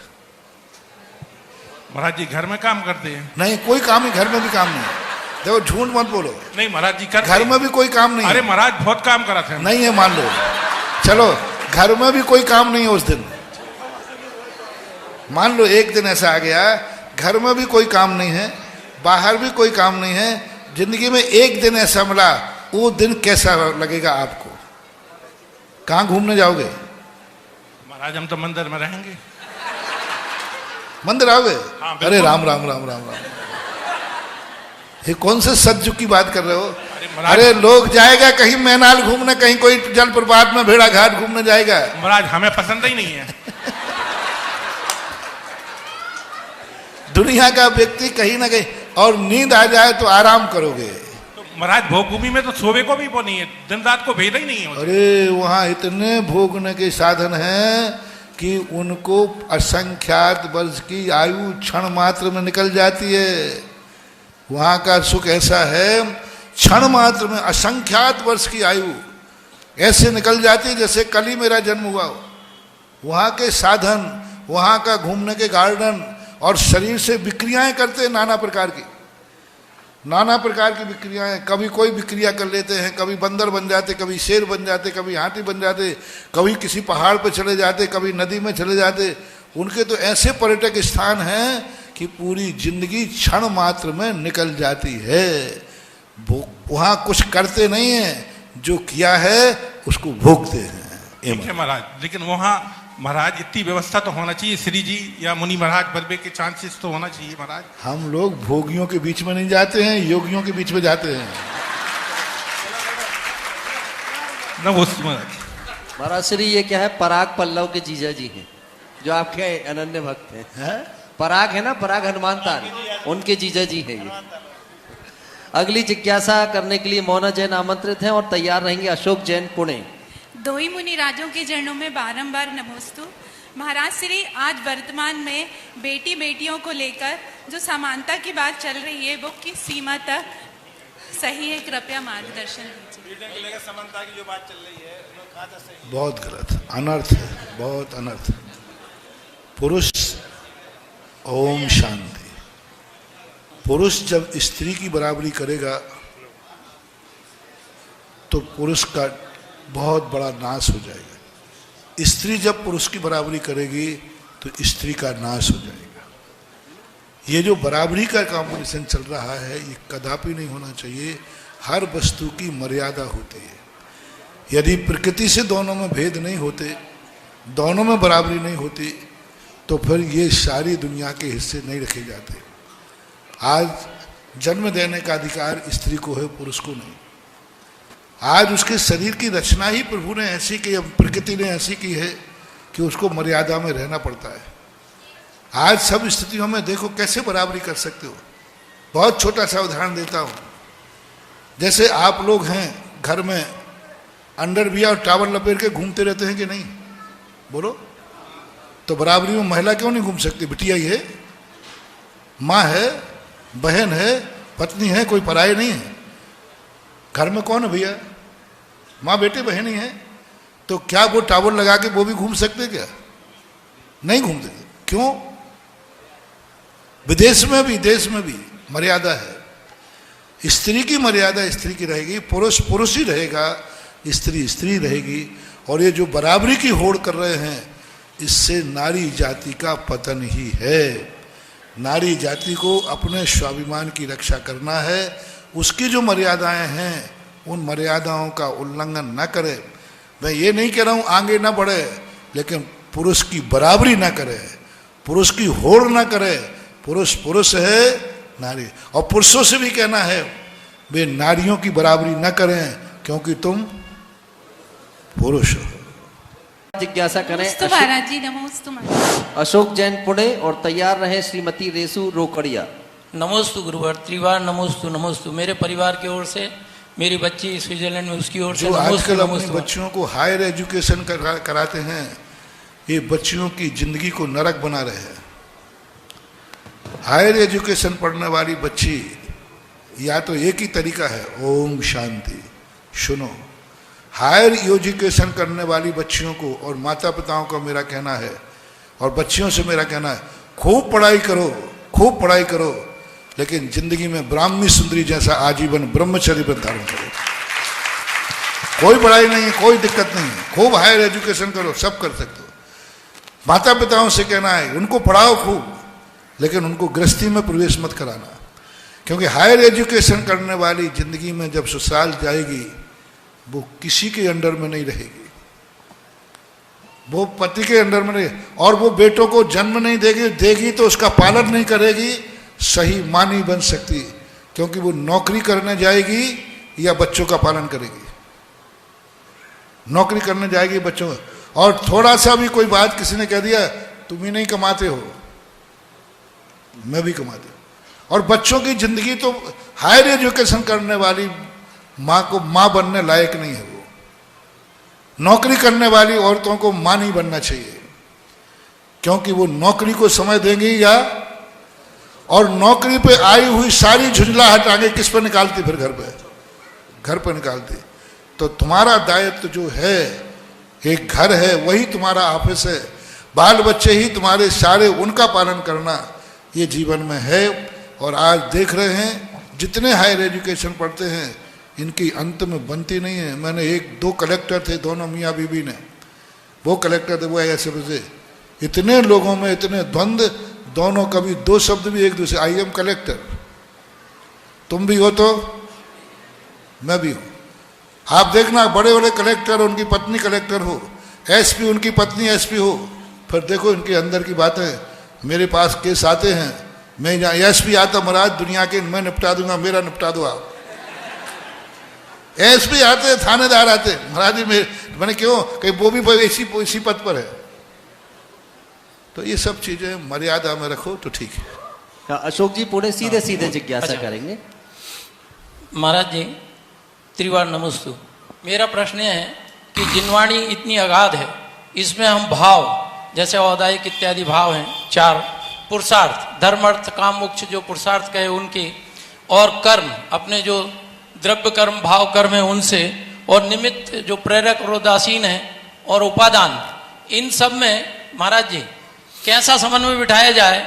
महाराज जी घर में काम करते हैं? नहीं, कोई काम ही, घर में भी काम नहीं। देखो झूठ मत बोलो। नहीं महाराज जी करते घर में भी कोई काम नहीं। अरे महाराज बहुत काम करा था। नहीं है, मान लो, चलो घर में भी कोई काम नहीं है उस दिन। मान लो एक दिन ऐसा आ गया, घर में भी कोई काम नहीं है, बाहर भी कोई काम नहीं है, जिंदगी में एक दिन ऐसा मिला, वो दिन कैसा लगेगा आपको? कहाँ घूमने जाओगे? महाराज हम तो मंदिर में रहेंगे। मंदिर आओगे? हाँ, अरे राम राम राम राम राम। ये कौन से सतयुग की बात कर रहे हो? महाराज, अरे लोग जाएगा कहीं मैनाल घूमने, कहीं कोई जलप्रपात में भेड़ा घाट घूमने जाएगा। महाराज हमें पसंद ही नहीं है। दुनिया का व्यक्ति कहीं ना कहीं, और नींद आ जाए तो आराम करोगे। तो महाराज भोग भूमि में तो सोवे को भी वो नहीं है, दिन रात को भेद ही नहीं है। अरे वहां इतने भोगने के साधन हैं कि उनको असंख्यात वर्ष की आयु क्षण मात्र में निकल जाती है। वहां का सुख ऐसा है, क्षण मात्र में असंख्यात वर्ष की आयु ऐसे निकल जाती है जैसे कल ही मेरा जन्म हुआ हो। वहां के साधन, वहां का घूमने के गार्डन, और शरीर से विक्रियाएं करते हैं नाना प्रकार की, नाना प्रकार की विक्रियाएं। कभी कोई विक्रिया कर लेते हैं, कभी बंदर बन जाते, कभी शेर बन जाते, कभी हाथी बन जाते, कभी किसी पहाड़ पर चले जाते, कभी नदी में चले जाते। उनके तो ऐसे पर्यटक स्थान हैं कि पूरी जिंदगी क्षण मात्र में निकल जाती है। वहां कुछ करते नहीं है, जो किया है उसको भोगते हैं। ठीक है महाराज, लेकिन वहाँ महाराज इतनी व्यवस्था तो होना चाहिए, श्री जी या मुनि महाराज बलबे के चांसेस तो होना चाहिए महाराज। हम लोग भोगियों के बीच में नहीं जाते हैं, योगियों के बीच में जाते हैं। नमस्ते महाराज। महाराज श्री ये क्या है, पराग पल्लव के जीजा जी हैं जो आपके अनन्य भक्त हैं। पराग है ना, पराग हनुमान तान, उनके जीजा जी हैं ये। अगली जिज्ञासा करने के लिए मोना जैन आमंत्रित हैं और तैयार रहेंगे अशोक जैन पुणे। दो ही मुनि राजों के चरणों में बारंबार नमोस्तु। महाराज श्री, आज वर्तमान में बेटी बेटियों को लेकर जो समानता की बात चल रही है वो किस सीमा तक सही है, कृपया मार्गदर्शन कीजिए। समानता की जो बात चल रही है कहाँ तक सही है? बहुत गलत, अनर्थ है, बहुत अनर्थ। पुरुष, ओम शांति, पुरुष जब स्त्री की बराबरी करेगा तो पुरुष का बहुत बड़ा नाश हो जाएगा। स्त्री जब पुरुष की बराबरी करेगी तो स्त्री का नाश हो जाएगा। ये जो बराबरी का कॉम्पिटिशन चल रहा है ये कदापि नहीं होना चाहिए। हर वस्तु की मर्यादा होती है। यदि प्रकृति से दोनों में भेद नहीं होते, दोनों में बराबरी नहीं होती, तो फिर ये सारी दुनिया के हिस्से नहीं रखे जाते। आज जन्म देने का अधिकार स्त्री को है, पुरुष को नहीं। आज उसके शरीर की रचना ही प्रभु ने ऐसी की, प्रकृति ने ऐसी की है कि उसको मर्यादा में रहना पड़ता है। आज सब स्थितियों में देखो कैसे बराबरी कर सकते हो। बहुत छोटा सा उदाहरण देता हूँ। जैसे आप लोग हैं घर में अंडरवियर और टावल लपेट के घूमते रहते हैं कि नहीं, बोलो? तो बराबरी में महिला क्यों नहीं घूम सकती? बिटिया ही है, माँ है, बहन है, पत्नी है, कोई पराई नहीं है। घर में कौन है भैया? माँ बेटे बहन ही है। तो क्या वो टावल लगा के वो भी घूम सकते क्या? नहीं घूमते। क्यों? विदेश में भी, देश में भी मर्यादा है। स्त्री की मर्यादा स्त्री की रहेगी, पुरुष पुरुष ही रहेगा, स्त्री स्त्री रहेगी। और ये जो बराबरी की होड़ कर रहे हैं, इससे नारी जाति का पतन ही है। नारी जाति को अपने स्वाभिमान की रक्षा करना है। उसकी जो मर्यादाएं हैं उन मर्यादाओं का उल्लंघन न करे। मैं ये नहीं कह रहा हूँ आगे ना बढ़े, लेकिन पुरुष की बराबरी ना करे, पुरुष की होड़ ना करे। पुरुष पुरुष है, नारी, और पुरुषों से भी कहना है वे नारियों की बराबरी न करें क्योंकि तुम पुरुष हो। जिज्ञासा करें महाराज जी, नमोस्तु महाराज। अशोक जैन पुणे और तैयार रहे श्रीमती रेसु रोकड़िया। नमोस्तु गुरुवर, त्रिवार नमोस्तु नमोस्तु। मेरे परिवार की ओर से, मेरी बच्ची स्विट्जरलैंड में, उसकी ओर से जो नमोस्तु आजकल अपनी नमोस्तु। बच्चियों को हायर एजुकेशन कराते हैं, ये बच्चियों की जिंदगी को नरक बना रहे हैं। हायर एजुकेशन पढ़ने वाली बच्ची, या तो एक ही तरीका है, ओम शांति, सुनो। हायर एजुकेशन करने वाली बच्चियों को और माता पिताओं को मेरा कहना है, और बच्चियों से मेरा कहना है, खूब पढ़ाई करो, खूब पढ़ाई करो, लेकिन जिंदगी में ब्राह्मी सुंदरी जैसा आजीवन ब्रह्मचर्य व्रत धारण करो। कोई पढ़ाई नहीं है, कोई दिक्कत नहीं है, खूब हायर एजुकेशन करो, सब कर सकते हो। माता पिताओं से कहना है, उनको पढ़ाओ खूब, लेकिन उनको गृहस्थी में प्रवेश मत कराना। क्योंकि हायर एजुकेशन करने वाली जिंदगी में जब ससुराल जाएगी, वो किसी के अंडर में नहीं रहेगी, वो पति के अंडर में नहीं, और वो बेटों को जन्म नहीं देगी तो उसका पालन नहीं करेगी, सही मां नहीं बन सकती। क्योंकि वो नौकरी करने जाएगी या बच्चों का पालन करेगी? नौकरी करने जाएगी बच्चों का, और थोड़ा सा भी कोई बात किसी ने कह दिया तुम ही नहीं कमाते हो, मैं भी कमाती हूँ। और बच्चों की जिंदगी तो हायर एजुकेशन करने वाली माँ को माँ बनने लायक नहीं है। वो नौकरी करने वाली औरतों को माँ नहीं बनना चाहिए, क्योंकि वो नौकरी को समय देंगी या, और नौकरी पे आई हुई सारी झुंझलाहट आगे किस पर निकालती? फिर घर पर निकालती। तो तुम्हारा दायित्व जो है, एक घर है वही तुम्हारा ऑफिस है, बाल बच्चे ही तुम्हारे सारे, उनका पालन करना ये जीवन में है। और आज देख रहे हैं जितने हायर एजुकेशन पढ़ते हैं इनकी अंत में बनती नहीं है। मैंने 1-2 कलेक्टर थे, दोनों मियाँ बीबी ने, वो कलेक्टर थे, वो ऐसे बजे, इतने लोगों में इतने द्वंद्व, दोनों कभी 2 शब्द भी एक दूसरे, आई एम कलेक्टर, तुम भी हो तो मैं भी हूँ। आप देखना बड़े बड़े कलेक्टर उनकी पत्नी कलेक्टर हो, एसपी उनकी पत्नी एसपी हो, फिर देखो इनके अंदर की बातें। मेरे पास केस आते हैं, मैं जहाँ एसपी आता, महाराज दुनिया के मैं निपटा दूंगा, मेरा निपटा दो आप। एसपी आते, थानेदार आते, महाराज जी मैंने क्यों, कहीं वो भी इसी पद पर है। तो ये सब चीजें मर्यादा में रखो तो ठीक है। अशोक जी पूरे सीधे सीधे जिज्ञासा करेंगे। महाराज जी त्रिवार नमस्तु। मेरा प्रश्न यह है कि जिनवाणी इतनी अगाध है, इसमें हम भाव जैसे औदायिक इत्यादि भाव हैं 4, पुरुषार्थ धर्म अर्थ काम मोक्ष जो पुरुषार्थ कहे उनके, और कर्म अपने जो द्रव्य कर्म भाव कर्म है उनसे, और निमित्त जो प्रेरक और उदासीन है, और उपादान, इन सब में महाराज जी कैसा समन्वय बिठाया जाए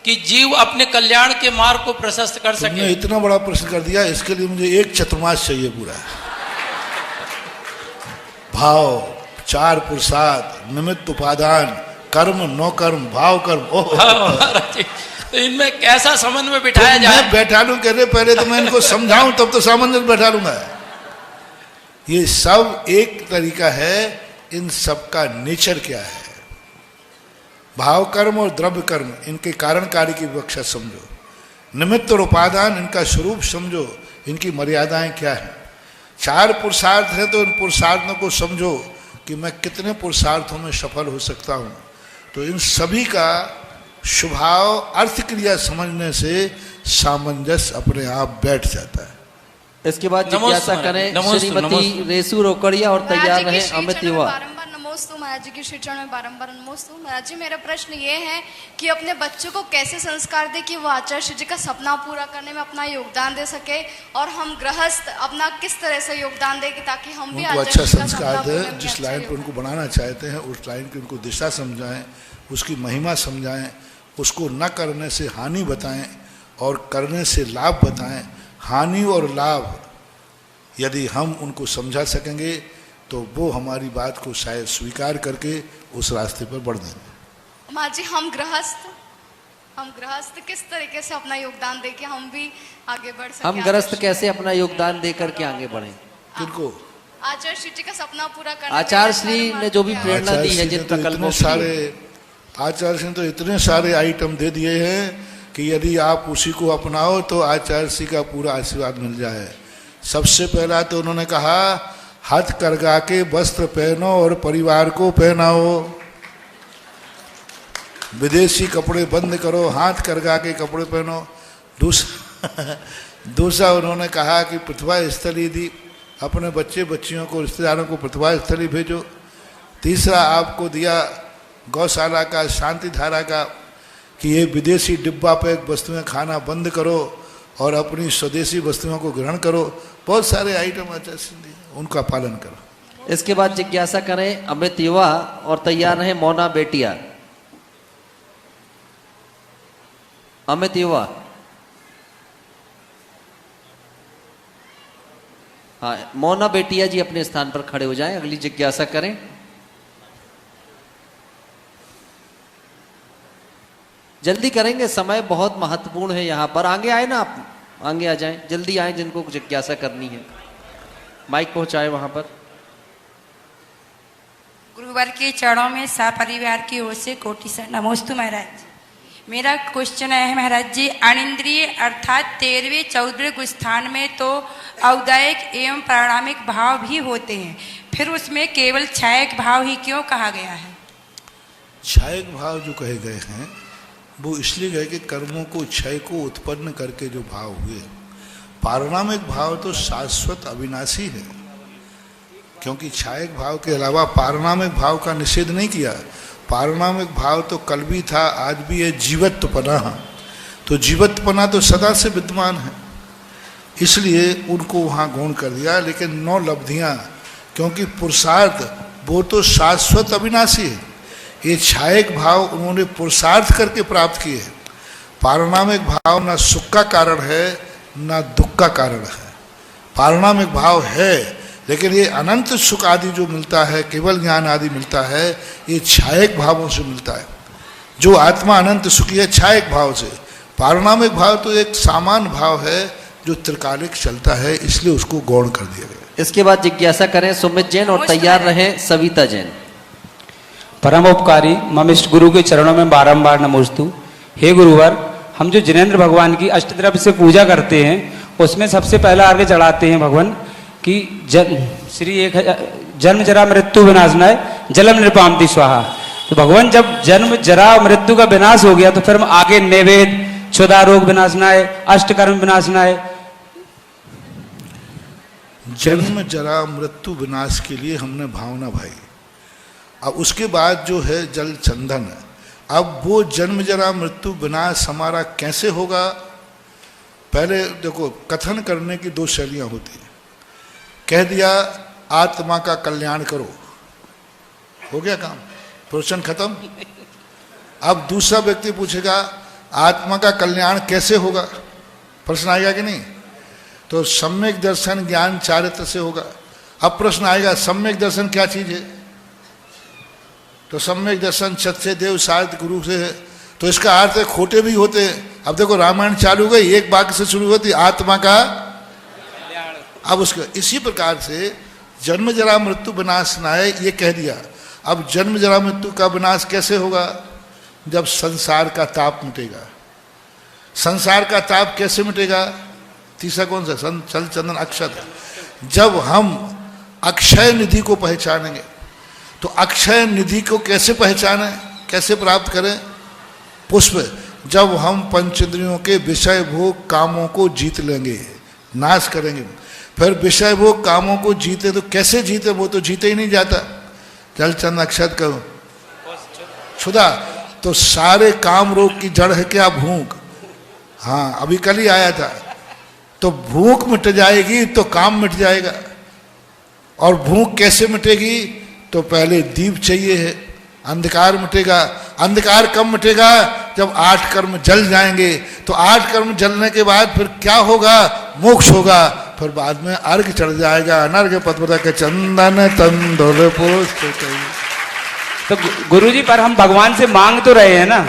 कि जीव अपने कल्याण के मार्ग को प्रशस्त कर सके? तुमने इतना बड़ा प्रश्न कर दिया, इसके लिए मुझे 1 चतुर्मास चाहिए पूरा। भाव, 4 पुरुषार्थ, निमित्त उपादान, कर्म नो कर्म, भाव कर्म, महाराज जी तो इनमें कैसा समन्वय बिठाया जाए? मैं बैठा लूं, कह रहे पहले तो मैं इनको समझाऊं तब तो सामंजस्य बैठा लूंगा। ये सब एक तरीका है, इन सब का नेचर क्या है, भाव कर्म और द्रव्य कर्म, इनके कारण कार्य की विवक्षा समझो, निमित्त और उपादान इनका स्वरूप समझो, इनकी मर्यादाएं क्या है। 4 पुरुषार्थ है तो इन पुरुषार्थों को समझो कि मैं कितने पुरुषार्थों में सफल हो सकता हूं। तो इन सभी का स्वभाव अर्थ क्रिया समझने से सामंजस्य अपने आप बैठ जाता है। इसके बाद जिज्ञासा करें श्रीमती रेसू रोकड़िया, और तैयार रहे अमित युवा। नमोस्तु महाराज जी की श्री चरण में बारंबार नमोस्तु। महाराज जी मेरा प्रश्न ये है कि अपने बच्चों को कैसे संस्कार दे कि वो आचार्य जी का सपना पूरा करने में अपना योगदान दे सके, और हम गृहस्थ अपना किस तरह से योगदान दे कि ताकि हम भी अच्छा संस्कार दें, जिस लाइन पर उनको बनाना चाहते हैं उस लाइन की उनको दिशा समझाएं, उसकी महिमा समझाएं, उसको न करने से हानि बताएं और करने से लाभ बताएं। हानि और लाभ यदि हम उनको समझा सकेंगे तो वो हमारी बात को शायद स्वीकार करके उस रास्ते पर बढ़ देंगे। माँ जी हम गृहस्थ किस तरीके से अपना योगदान दे के हम भी आगे बढ़ सके? हम गृहस्थ कैसे अपना योगदान दे करके आगे बढ़े? किनको? आचार्य श्री जी का सपना पूरा करने, आचार्य श्री ने जो भी प्रेरणा दी है, जिन प्रकल्पों सारे आचार्य श्री ने तो इतने सारे आइटम दे दिए हैं कि यदि आप उसी को अपनाओ तो आचार्य श्री का पूरा आशीर्वाद मिल जाए। सबसे पहला तो उन्होंने कहा हाथ करगा के वस्त्र पहनो और परिवार को पहनाओ, विदेशी कपड़े बंद करो, हाथ करगा के कपड़े पहनो। दूसरा उन्होंने कहा कि प्रतिभा स्थली दी, अपने बच्चे बच्चियों को रिश्तेदारों को प्रतिभा स्थली भेजो। तीसरा आपको दिया गौशाला का, शांति धारा का, कि ये विदेशी डिब्बा पैक वस्तुएं खाना बंद करो और अपनी स्वदेशी वस्तुओं को ग्रहण करो। बहुत सारे आइटम आचार्य उनका पालन करो। इसके बाद जिज्ञासा करें अमित युवा, और तैयार रहे मोना बेटिया। अमित युवा, हाँ मोना बेटिया जी अपने स्थान पर खड़े हो जाएं, अगली जिज्ञासा करें। जल्दी करेंगे, समय बहुत महत्वपूर्ण है यहाँ पर। आगे आए ना आप, आगे आ जाएं, जल्दी आए जिनको जिज्ञासा करनी है, माइक पहुंचाए वहां पर। गुरुवर के चरणों में सपरिवार की ओर से कोटि से नमोस्तु महाराज। मेरा क्वेश्चन है महाराज जी, अनिंद्रिय अर्थात 13वें 14वें स्थान में तो औदायिक एवं प्राणामिक भाव भी होते हैं, फिर उसमें केवल छायक भाव ही क्यों कहा गया है? छायक भाव जो कहे गए हैं वो इसलिए गए कि कर्मों को क्षय को उत्पन्न करके जो भाव हुए। पारणामिक भाव तो शाश्वत अविनाशी है, क्योंकि छायक भाव के अलावा पारणामिक भाव का निषेध नहीं किया। पारणामिक भाव तो कल भी था, आज भी है, जीवत्वपना। तो जीवत्वपना तो सदा से विद्यमान है, इसलिए उनको वहाँ गौण कर दिया। लेकिन 9 लब्धियाँ, क्योंकि पुरुषार्थ वो तो शाश्वत अविनाशी है, ये छायक भाव उन्होंने पुरुषार्थ करके प्राप्त किए हैं। पारणामिक भाव न सुख का कारण है न दुख का कारण है। पारणामिक भाव है, लेकिन ये अनंत सुख आदि जो मिलता है, केवल ज्ञान आदि मिलता है, ये छायक भावों से मिलता है। जो आत्मा अनंत सुखी है छायक भाव से। पारणामिक भाव तो एक सामान्य भाव है जो त्रिकालिक चलता है, इसलिए उसको गौण कर दिया गया। इसके बाद जिज्ञासा करें सुमित जैन और तैयार रहें सविता जैन। परम उपकारी मम इष्ट गुरु के चरणों में बारंबार नमोस्तु। हे गुरुवर, हम जो जिनेंद्र भगवान की अष्टद्रव्य से पूजा करते हैं उसमें सबसे पहला अर्घ्य चढ़ाते हैं भगवान कि श्री एक जन्म जरा मृत्यु विनाशनाय जलम नृपामति स्वाहा। तो भगवान जब जन्म जरा मृत्यु का विनाश हो गया तो फिर हम आगे नैवेद्य क्षुधा रोग विनाशनाय अष्टकर्म विनाशनाय। जन्म जरा मृत्यु विनाश के लिए हमने भावना भाई। अब उसके बाद जो है जल चंदन। अब वो जन्म जरा मृत्यु विनाश हमारा कैसे होगा? पहले देखो, कथन करने की 2 शैलियां होती हैं। कह दिया आत्मा का कल्याण करो, हो गया काम, प्रवचन खत्म। अब दूसरा व्यक्ति पूछेगा आत्मा का कल्याण कैसे होगा, प्रश्न आएगा कि नहीं? तो सम्यक दर्शन ज्ञान चारित्र से होगा। अब प्रश्न आएगा सम्यक दर्शन क्या चीज है? तो सम्यक दर्शन सत्य देव साध गुरु से है। तो इसका अर्थ है खोटे भी होते हैं। अब देखो रामायण चालू गई, एक वाक्य से शुरू होती आत्मा का। अब उसका इसी प्रकार से जन्म जरा मृत्यु विनाश नाय ये कह दिया। अब जन्म जरा मृत्यु का विनाश कैसे होगा? जब संसार का ताप मिटेगा। संसार का ताप कैसे मिटेगा? तीसरा कौन सा? चल चंदन अक्षत। जब हम अक्षय निधि को पहचानेंगे। तो अक्षय निधि को कैसे पहचाने, कैसे प्राप्त करें? पुष्प। जब हम पंचेंद्रियों के विषय भोग कामों को जीत लेंगे, नाश करेंगे। फिर विषय भोग कामों को जीते तो कैसे जीते? वो तो जीते ही नहीं जाता। जल चंद अक्षत करो क्षुधा। तो सारे काम रोग की जड़ है क्या? भूख। हाँ, अभी कल ही आया था। तो भूख मिट जाएगी तो काम मिट जाएगा। और भूख कैसे मिटेगी? तो पहले दीप चाहिए है, अंधकार मिटेगा। अंधकार कब मिटेगा? जब 8 कर्म जल जाएंगे। तो 8 कर्म जलने के बाद फिर क्या होगा? मोक्ष होगा। फिर बाद में अर्घ चढ़ जाएगा। अनर्घ पद्मता के चंदन तंदुल पुष्प। तो गुरुजी पर हम भगवान से मांग तो रहे हैं ना?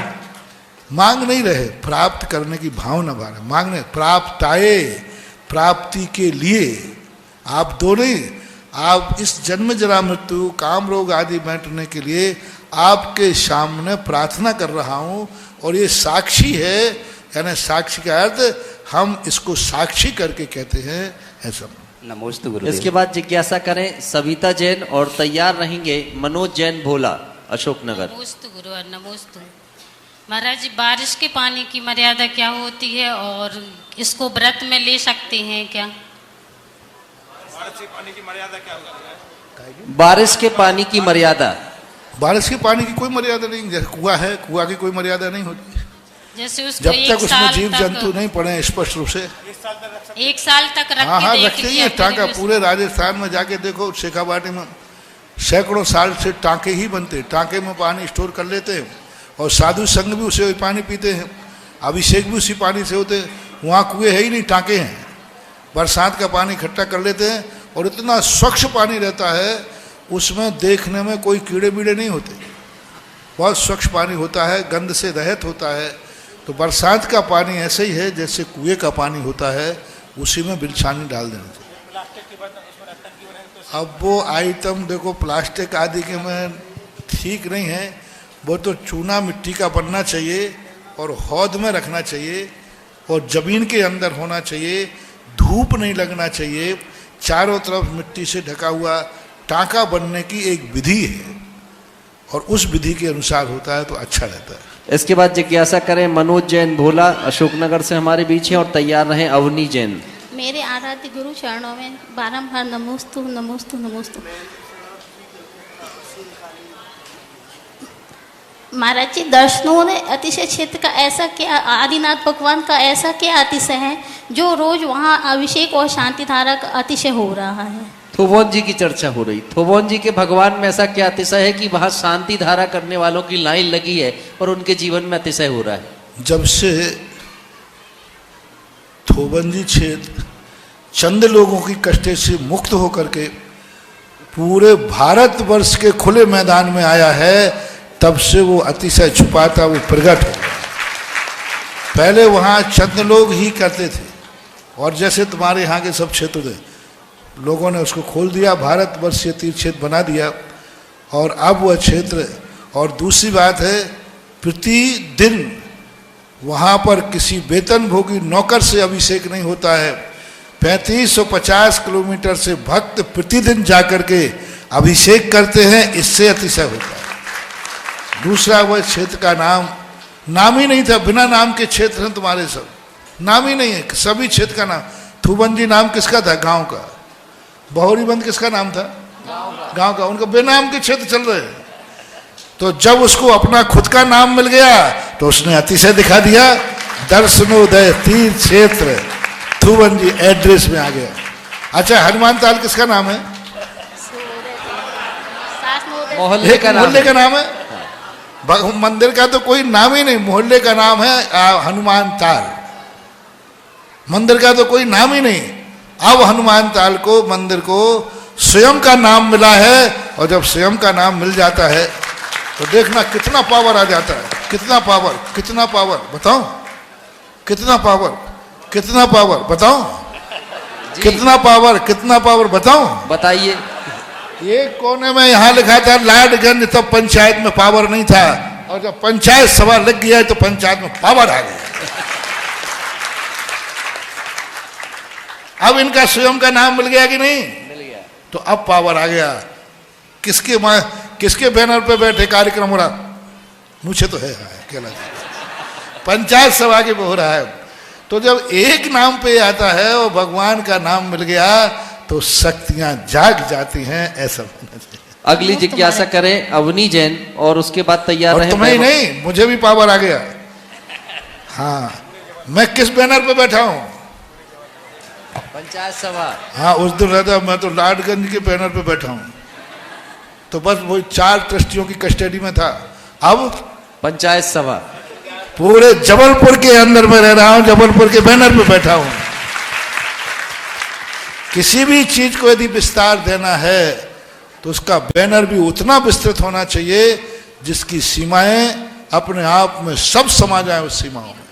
मांग नहीं रहे, प्राप्त करने की भावना बार मांगने। प्राप्ताए, प्राप्ति के लिए। आप दो नहीं, आप इस जन्म जरा मृत्यु काम रोग आदि बैठने के लिए आपके सामने प्रार्थना कर रहा हूं। और ये साक्षी है, यानी साक्षी का अर्थ हम इसको साक्षी करके कहते हैं ऐसा। नमोस्तु गुरु। इसके बाद जिज्ञासा करें सविता जैन और तैयार रहेंगे मनोज जैन भोला अशोकनगर। नमोस्तु गुरु और नमोस्तु महाराज जी। बारिश के पानी की मर्यादा क्या होती है और इसको व्रत में ले सकते हैं क्या? बारिश के पानी की मर्यादा क्या होगी? बारिश के पानी की मर्यादा। बारिश के पानी की कोई मर्यादा नहीं। जैसे कुआं है, कुआं की कोई मर्यादा नहीं होती। जैसे उसको जब तक उसमें जीव जंतु नहीं पड़े स्पष्ट रूप से। 1 साल तक रख हाँ हाँ, के रखते ही है टाँका। पूरे राजस्थान में जाके देखो, शेखावाटी में सैकड़ों साल से टाँके ही बनते। टाँके में पानी स्टोर कर लेते हैं और साधु संघ भी उसे पानी पीते हैं। अभिषेक भी उसी पानी से होते हैं। वहाँ कुएं है ही नहीं, टाँके हैं। बरसात का पानी इकट्ठा कर लेते हैं और इतना स्वच्छ पानी रहता है, उसमें देखने में कोई कीड़े बीड़े नहीं होते। बहुत स्वच्छ पानी होता है, गंध से रहित होता है। तो बरसात का पानी ऐसे ही है जैसे कुएं का पानी होता है, उसी में बिलछानी डाल देना चाहिए। अब वो आइटम देखो प्लास्टिक आदि के में ठीक नहीं है। वो तो चूना मिट्टी का बनना चाहिए, और हौद में रखना चाहिए और जमीन के अंदर होना चाहिए, धूप नहीं लगना चाहिए, चारों तरफ मिट्टी से ढका हुआ टांका बनने की एक विधि है और उस विधि के अनुसार होता है तो अच्छा रहता है। इसके बाद जिज्ञासा करें मनोज जैन भोला अशोकनगर से हमारे बीच हैं और तैयार रहें अवनी जैन। मेरे आराध्य गुरु चरणों में बारंबार नमोस्तु नमोस्तु नमोस्तु। महाराज जी, दर्शनों ने अतिशय क्षेत्र का ऐसा क्या, आदिनाथ भगवान का ऐसा क्या अतिशय है जो रोज वहाँ अभिषेक और शांति धारा का अतिशय हो रहा है? थोबोन जी की चर्चा हो रही। थोबोन जी के भगवान में ऐसा क्या अतिशय है कि वहां शांति धारा करने वालों की लाइन लगी है और उनके जीवन में अतिशय हो रहा है? जब से थोबंजी क्षेत्र चंद लोगों की कष्टे से मुक्त होकर के पूरे भारतवर्ष के खुले मैदान में आया है, तब से वो अतिशय छुपाता वो प्रकट हो गया। पहले वहाँ चंद लोग ही करते थे और जैसे तुम्हारे यहाँ के सब क्षेत्र थे, लोगों ने उसको खोल दिया, भारतवर्षीय तीर्थ क्षेत्र बना दिया और अब वह क्षेत्र। और दूसरी बात है, प्रतिदिन वहाँ पर किसी वेतनभोगी नौकर से अभिषेक नहीं होता है। 3550 किलोमीटर से भक्त प्रतिदिन जाकर के अभिषेक करते हैं, इससे अतिशय होता है। दूसरा, वह क्षेत्र का नाम ही नहीं था, बिना नाम के क्षेत्र हैं तुम्हारे सब, नाम ही नहीं है सभी क्षेत्र का नाम। थुबंजी नाम किसका था? गांव का। बहुरीबंद किसका नाम था? गांव का। उनका बेनाम के क्षेत्र चल रहे हैं। तो जब उसको अपना खुद का नाम मिल गया तो उसने अतिशय दिखा दिया। दर्शनोदय तीर्थ क्षेत्र थुबंजी एड्रेस में आ गया। अच्छा, हनुमान ताल किसका नाम है? मोहल्ले का नाम है। मंदिर का तो कोई नाम ही नहीं, मोहल्ले का नाम है हनुमान ताल। मंदिर का तो कोई नाम ही नहीं। अब हनुमान ताल को, मंदिर को स्वयं का नाम मिला है और जब स्वयं का नाम मिल जाता है तो देखना कितना पावर आ जाता है। कितना पावर, कितना पावर बताओ, कितना पावर, कितना पावर बताओ, कितना पावर, कितना पावर बताओ, बताइए। ये कोने में यहाँ लिखा था लाडगंज, तब पंचायत में पावर नहीं था और जब पंचायत सभा लग गया तो पंचायत में पावर आ गया। अब इनका स्वयं का नाम मिल गया कि नहीं? मिल गया। तो अब पावर आ गया। किसके बैनर पे बैठे कार्यक्रम हो रहा? मुझे तो है अकेला, पंचायत सभा के हो रहा है। तो जब एक नाम पे आता है और भगवान का नाम मिल गया तो शक्तियां जाग जाती हैं। ऐसा होना चाहिए। अगली जिज्ञासा करें अवनी जैन और उसके बाद तैयार रहे। तुम्हें नहीं, मुझे भी पावर आ गया। हाँ, मैं किस बैनर पे बैठा हूँ? पंचायत सभा। हाँ, उस दिन रहता मैं तो लाडगंज के बैनर पे बैठा हूँ, तो बस वो 4 ट्रस्टियों की कस्टडी में था। अब पंचायत सभा पूरे जबलपुर के अंदर में रह रहा हूँ, जबलपुर के बैनर पे बैठा हूँ। किसी भी चीज को यदि विस्तार देना है तो उसका बैनर भी उतना विस्तृत होना चाहिए जिसकी सीमाएं अपने आप में सब समा जाए उस सीमाओं में।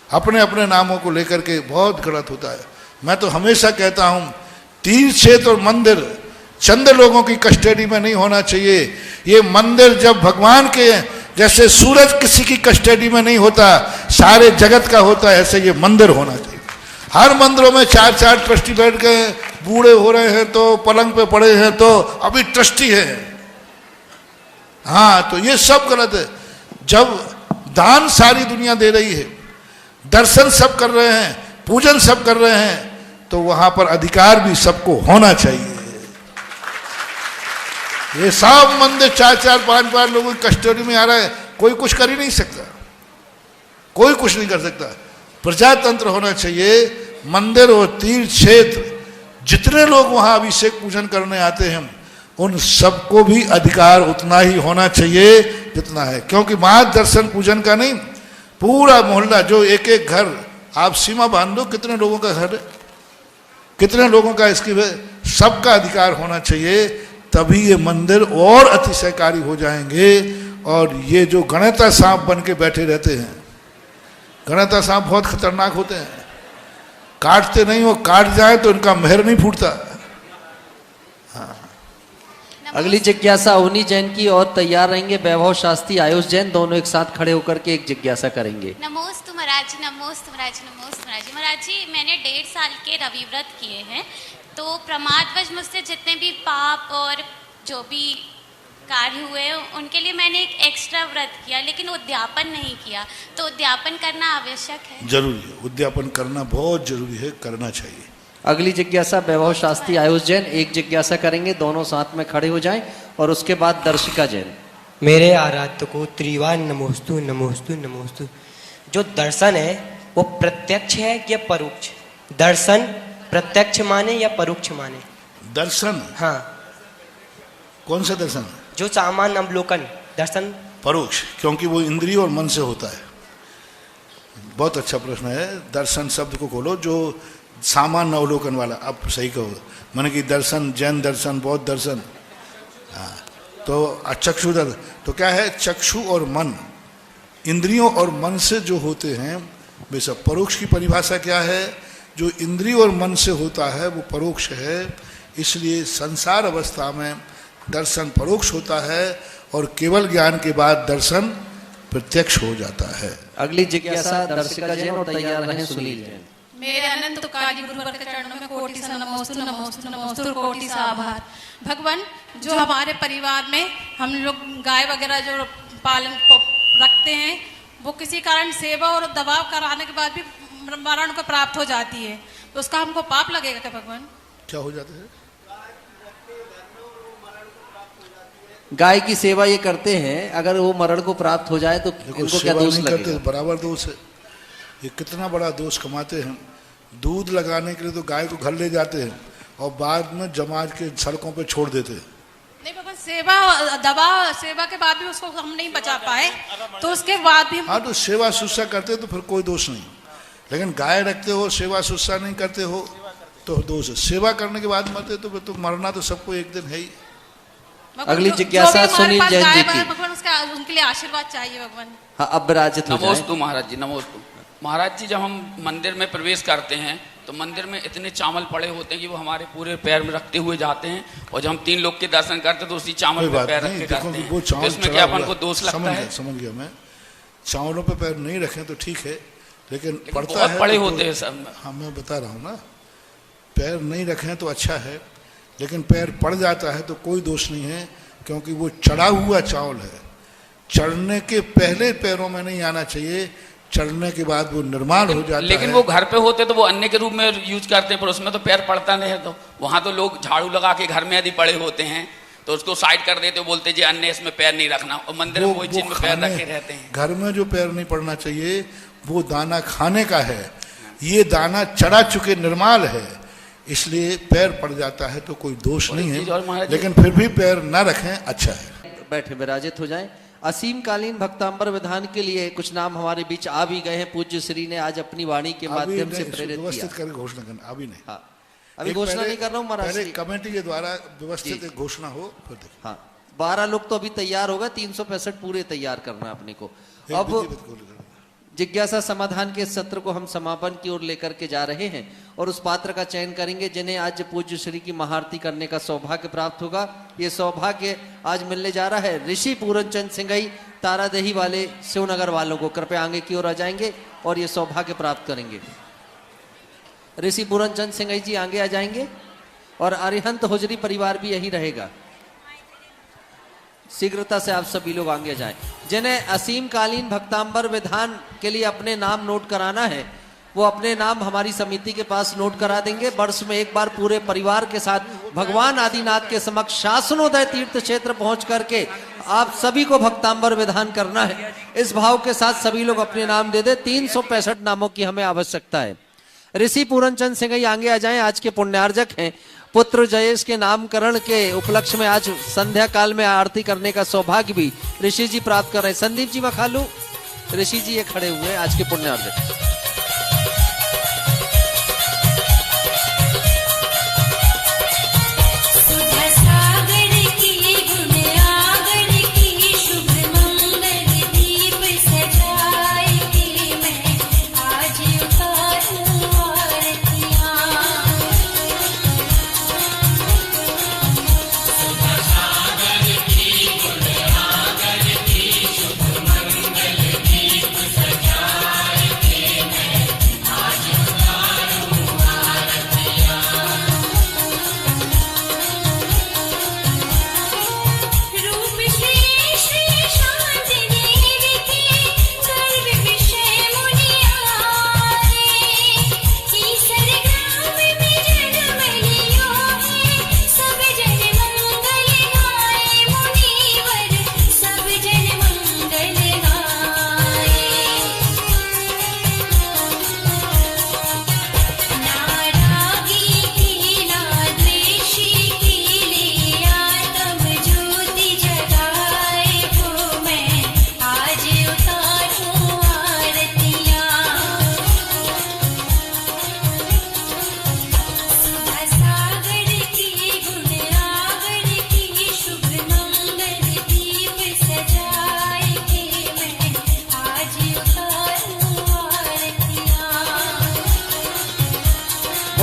अपने अपने नामों को लेकर के बहुत गलत होता है। मैं तो हमेशा कहता हूं, तीर्थ क्षेत्र और मंदिर चंद लोगों की कस्टडी में नहीं होना चाहिए। ये मंदिर जब भगवान के, जैसे सूरज किसी की कस्टडी में नहीं होता, सारे जगत का होता है, ऐसे ये मंदिर होना चाहिए। हर मंदिरों में 4-4 ट्रस्टी बैठ गए, बूढ़े हो रहे हैं तो पलंग पे पड़े हैं तो अभी ट्रस्टी है। हाँ, तो ये सब गलत है। जब दान सारी दुनिया दे रही है, दर्शन सब कर रहे हैं, पूजन सब कर रहे हैं, तो वहां पर अधिकार भी सबको होना चाहिए। ये सब मंदिर 4-4, 5-5 लोगों की कस्टडी में आ रहा है, कोई कुछ कर ही नहीं सकता, कोई कुछ नहीं कर सकता। प्रजातंत्र होना चाहिए। मंदिर और तीर्थ क्षेत्र जितने लोग वहां अभिषेक पूजन करने आते हैं उन सबको भी अधिकार उतना ही होना चाहिए जितना है। क्योंकि मात्र दर्शन पूजन का नहीं, पूरा मोहल्ला, जो एक एक घर, आप सीमा बांध दो कितने लोगों का घर है, कितने लोगों का इसकी, सबका अधिकार होना चाहिए। तभी ये मंदिर और अतिशयकारी हो जाएंगे। और ये जो गणेता सांप बन के बैठे रहते हैं, गणेता सांप बहुत खतरनाक होते हैं, काटते नहीं, वो काट जाए तो इनका मेहर नहीं फूटता। हाँ। अगली जिज्ञासा उन्हीं जैन की और तैयार रहेंगे वैभव शास्त्री आयुष जैन, दोनों एक साथ खड़े होकर के एक जिज्ञासा करेंगे। नमोस्तु महाराज जी, नमोस्तु महाराज जी, नमोस्तु महाराज जी। महाराज जी मैंने 1.5 साल के रवि व्रत किए हैं, तो प्रमादवश मुझसे जितने भी पाप और जो भी कार्य हुए उनके लिए मैंने एक एक्स्ट्रा व्रत किया, लेकिन उद्यापन नहीं किया, तो उद्यापन करना आवश्यक है? जरूरी है, उद्यापन करना बहुत जरूरी है, करना चाहिए। अगली जिज्ञासा वैभव शास्त्री आयुष जैन एक जिज्ञासा करेंगे, दोनों साथ में खड़े हो जाएं, और उसके बाद दर्शिका जैन। मेरे आराध्य को त्रिवार नमोस्तु नमोस्तु नमोस्तु। जो दर्शन है वो प्रत्यक्ष है या परोक्ष? दर्शन प्रत्यक्ष माने या परोक्ष माने? दर्शन, हाँ। कौन सा दर्शन? जो सामान्य अवलोकन दर्शन परोक्ष, क्योंकि वो इंद्रिय और मन से होता है। बहुत अच्छा प्रश्न है। दर्शन शब्द को खोलो, जो सामान्य अवलोकन वाला, आप सही कहो, माने कि दर्शन, जैन दर्शन, बौद्ध दर्शन, हाँ। तो चक्षु दर्शन तो क्या है? चक्षु और मन, इंद्रियों और मन से जो होते हैं वे सब। परोक्ष की परिभाषा क्या है? जो इंद्रिय और मन से होता है वो परोक्ष है। इसलिए संसार अवस्था में दर्शन परोक्ष होता है और केवल ज्ञान के बाद दर्शन प्रत्यक्ष हो जाता है। अगली जिज्ञासा दर्शिका जैन और तैयार रहें सुनील जैन। मेरे अनंत काली गुरुवर के चरणों में कोटि सा नमोस्तु नमोस्तु नमोस्तु, कोटि सा आभार। भगवान, जो हमारे परिवार में हम लोग गाय वगैरह जो पालन रखते हैं, वो किसी कारण सेवा और दबाव कराने के बाद भी मरण को प्राप्त हो जाती है, तो उसका हमको पाप लगेगा क्या भगवान? क्या हो जाता है? गाय की सेवा ये करते हैं, अगर वो मरण को प्राप्त हो जाए तो इनको क्या दोष लगेगा? बराबर दोष है। ये कितना बड़ा दोष कमाते हैं। दूध लगाने के लिए तो गाय को घर ले जाते हैं और बाद में जमाज के सड़कों पे छोड़ देते हैं। नहीं भगवान, सेवा दवा सेवा के बाद भी उसको हम नहीं बचा पाए, तो उसके बाद भी हाँ, तो सेवा शुश्रूषा करते तो फिर कोई दोष नहीं, लेकिन गाय रखते हो, सेवा शुश्रूषा नहीं करते हो तो दोष है। सेवा करने के बाद मरते तो फिर तो मरना तो सबको एक दिन है ही। अगली जिज्ञासा सुनील जैन जी की। भगवान उसका उनके लिए आशीर्वाद चाहिए भगवान। हाँ, अब विराजित हो जाए। नमोस्तु महाराज जी, नमोस्तु महाराज जी। जब हम मंदिर में प्रवेश करते हैं तो मंदिर में इतने चावल पड़े होते हैं कि वो हमारे पूरे पैर में रखते हुए जाते हैं, और जब हम 3 लोग के दर्शन करते हैं तो उसी चावल पे पैर रख के करते हैं, तो इसमें क्या अपन को दोष लगता है? समझ गया मैं। चावलों पे पैर नहीं रखें तो ठीक है, लेकिन पड़ता बहुत है पड़े तो होते हैं सब। हाँ, मैं बता रहा हूँ ना, पैर नहीं रखें तो अच्छा है, लेकिन पैर पड़ जाता है तो कोई दोष नहीं है, क्योंकि वो चढ़ा हुआ चावल है। चढ़ने के पहले पैरों में नहीं आना चाहिए, चढ़ने के बाद वो निर्माण हो जाता है। लेकिन वो घर पे होते तो वो अन्य के रूप में यूज करते हैं, पर उसमें तो पैर पड़ता नहीं है, तो वहां तो लोग झाड़ू लगा के घर में यदि पड़े होते हैं तो उसको साइड कर देते, बोलते जी अन्य इसमें पैर नहीं रखना, और मंदिर में वही चीज में पैर रखे रहते हैं। घर में जो पैर नहीं पड़ना चाहिए वो दाना खाने का है, ये दाना चढ़ा चुके निर्माल है, इसलिए पैर पड़ जाता है तो कोई दोष नहीं है, लेकिन फिर भी पैर ना रखें अच्छा है। बैठे विराजित हो जाएं। असीम कालीन भक्तांबर विधान के लिए कुछ नाम हमारे बीच आ भी गए हैं। पूज्य श्री ने आज अपनी वाणी के माध्यम से प्रेरित किया। करके घोषणा करना अभी नहीं। हाँ, अभी घोषणा नहीं कर रहा हूँ महाराज। पहले कमेटी के द्वारा व्यवस्थित घोषणा हो फिर देखिए। हाँ, 12 लोग तो अभी तैयार होगा, 365 पूरे तैयार करना अपने को। अब जिज्ञासा समाधान के सत्र को हम समापन की ओर लेकर के जा रहे हैं और उस पात्र का चयन करेंगे जिन्हें आज पूज्य श्री की महाआरती करने का सौभाग्य प्राप्त होगा। ये सौभाग्य आज मिलने जा रहा है ऋषि पूरन चंद सिंघई तारादही वाले शिवनगर वालों को। कृपया आगे की ओर आ जाएंगे और ये सौभाग्य प्राप्त करेंगे। ऋषि पूरन चंद सिंघई जी आगे आ जाएंगे और अरिहंत होजरी परिवार भी यही रहेगा। शीघ्रता से आप सभी लोग आगे जाएं। जिन्हें असीम कालीन भक्तांबर विधान के लिए अपने नाम नोट कराना है वो अपने नाम हमारी समिति के पास नोट करा देंगे। वर्ष में एक बार पूरे परिवार के साथ भगवान आदिनाथ के समक्ष शासनोदय तीर्थ क्षेत्र पहुंच करके आप सभी को भक्तांबर विधान करना है। इस भाव के साथ सभी लोग अपने नाम दे दे। 365 नामों की हमें आवश्यकता है। ऋषि पूरन चंद सिंघई आगे आ जाएं, आज के पुण्यार्जक हैं। पुत्र जयेश के नामकरण के उपलक्ष्य में आज संध्या काल में आरती करने का सौभाग्य भी ऋषि जी प्राप्त कर रहे हैं। संदीप जी मखालू, ऋषि जी ये खड़े हुए आज के पुण्यार्जक। सुबह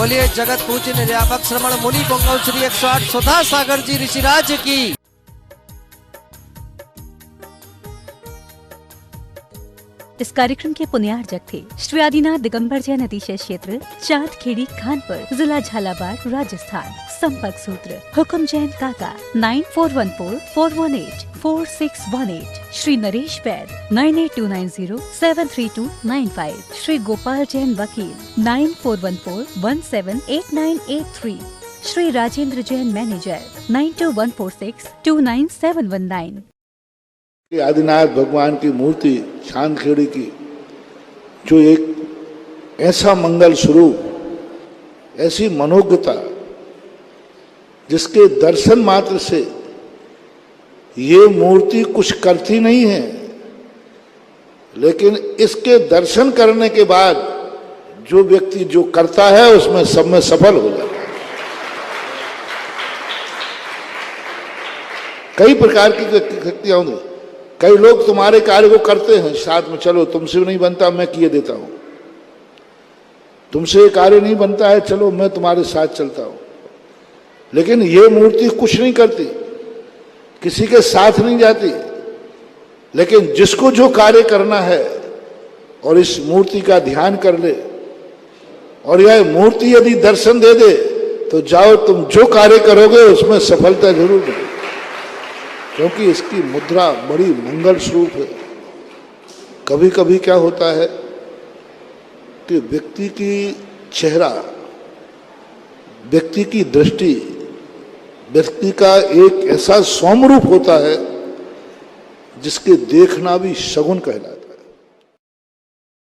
बोलिए जगत पूज्य निर्यापक श्रमण मुनि पुंगव श्री 108 सुधा सागर जी ऋषिराज की। इस कार्यक्रम के पुण्यार्जक थे श्री आदिनाथ दिगंबर जैन अतिशय क्षेत्र चांदखेड़ी खानपुर जिला झालावाड़ राजस्थान। संपर्क सूत्र हुक्म जैन काका 9414418461 श्री नरेश बैद 9829073295 श्री गोपाल जैन वकील 9414178983 श्री राजेंद्र जैन मैनेजर 9214629719। आदिनाथ भगवान की मूर्ति चांदखेड़ी की, जो एक ऐसा मंगल स्वरूप, ऐसी मनोज्ञता, जिसके दर्शन मात्र से ये मूर्ति कुछ करती नहीं है, लेकिन इसके दर्शन करने के बाद जो व्यक्ति जो करता है उसमें सब में सफल हो जाता है। कई प्रकार की शक्तियां होंगी। कई लोग तुम्हारे कार्य को करते हैं साथ में, चलो तुमसे नहीं बनता मैं किए देता हूं, तुमसे कार्य नहीं बनता है चलो मैं तुम्हारे साथ चलता हूं। लेकिन ये मूर्ति कुछ नहीं करती, किसी के साथ नहीं जाती, लेकिन जिसको जो कार्य करना है और इस मूर्ति का ध्यान कर ले और यह मूर्ति यदि दर्शन दे दे तो जाओ तुम जो कार्य करोगे उसमें सफलता जरूर मिलेगी, क्योंकि इसकी मुद्रा बड़ी मंगल स्वरूप है। कभी कभी क्या होता है कि व्यक्ति की चेहरा, व्यक्ति की दृष्टि, व्यक्ति का एक ऐसा सौम्य रूप होता है जिसके देखना भी शगुन कहलाता है।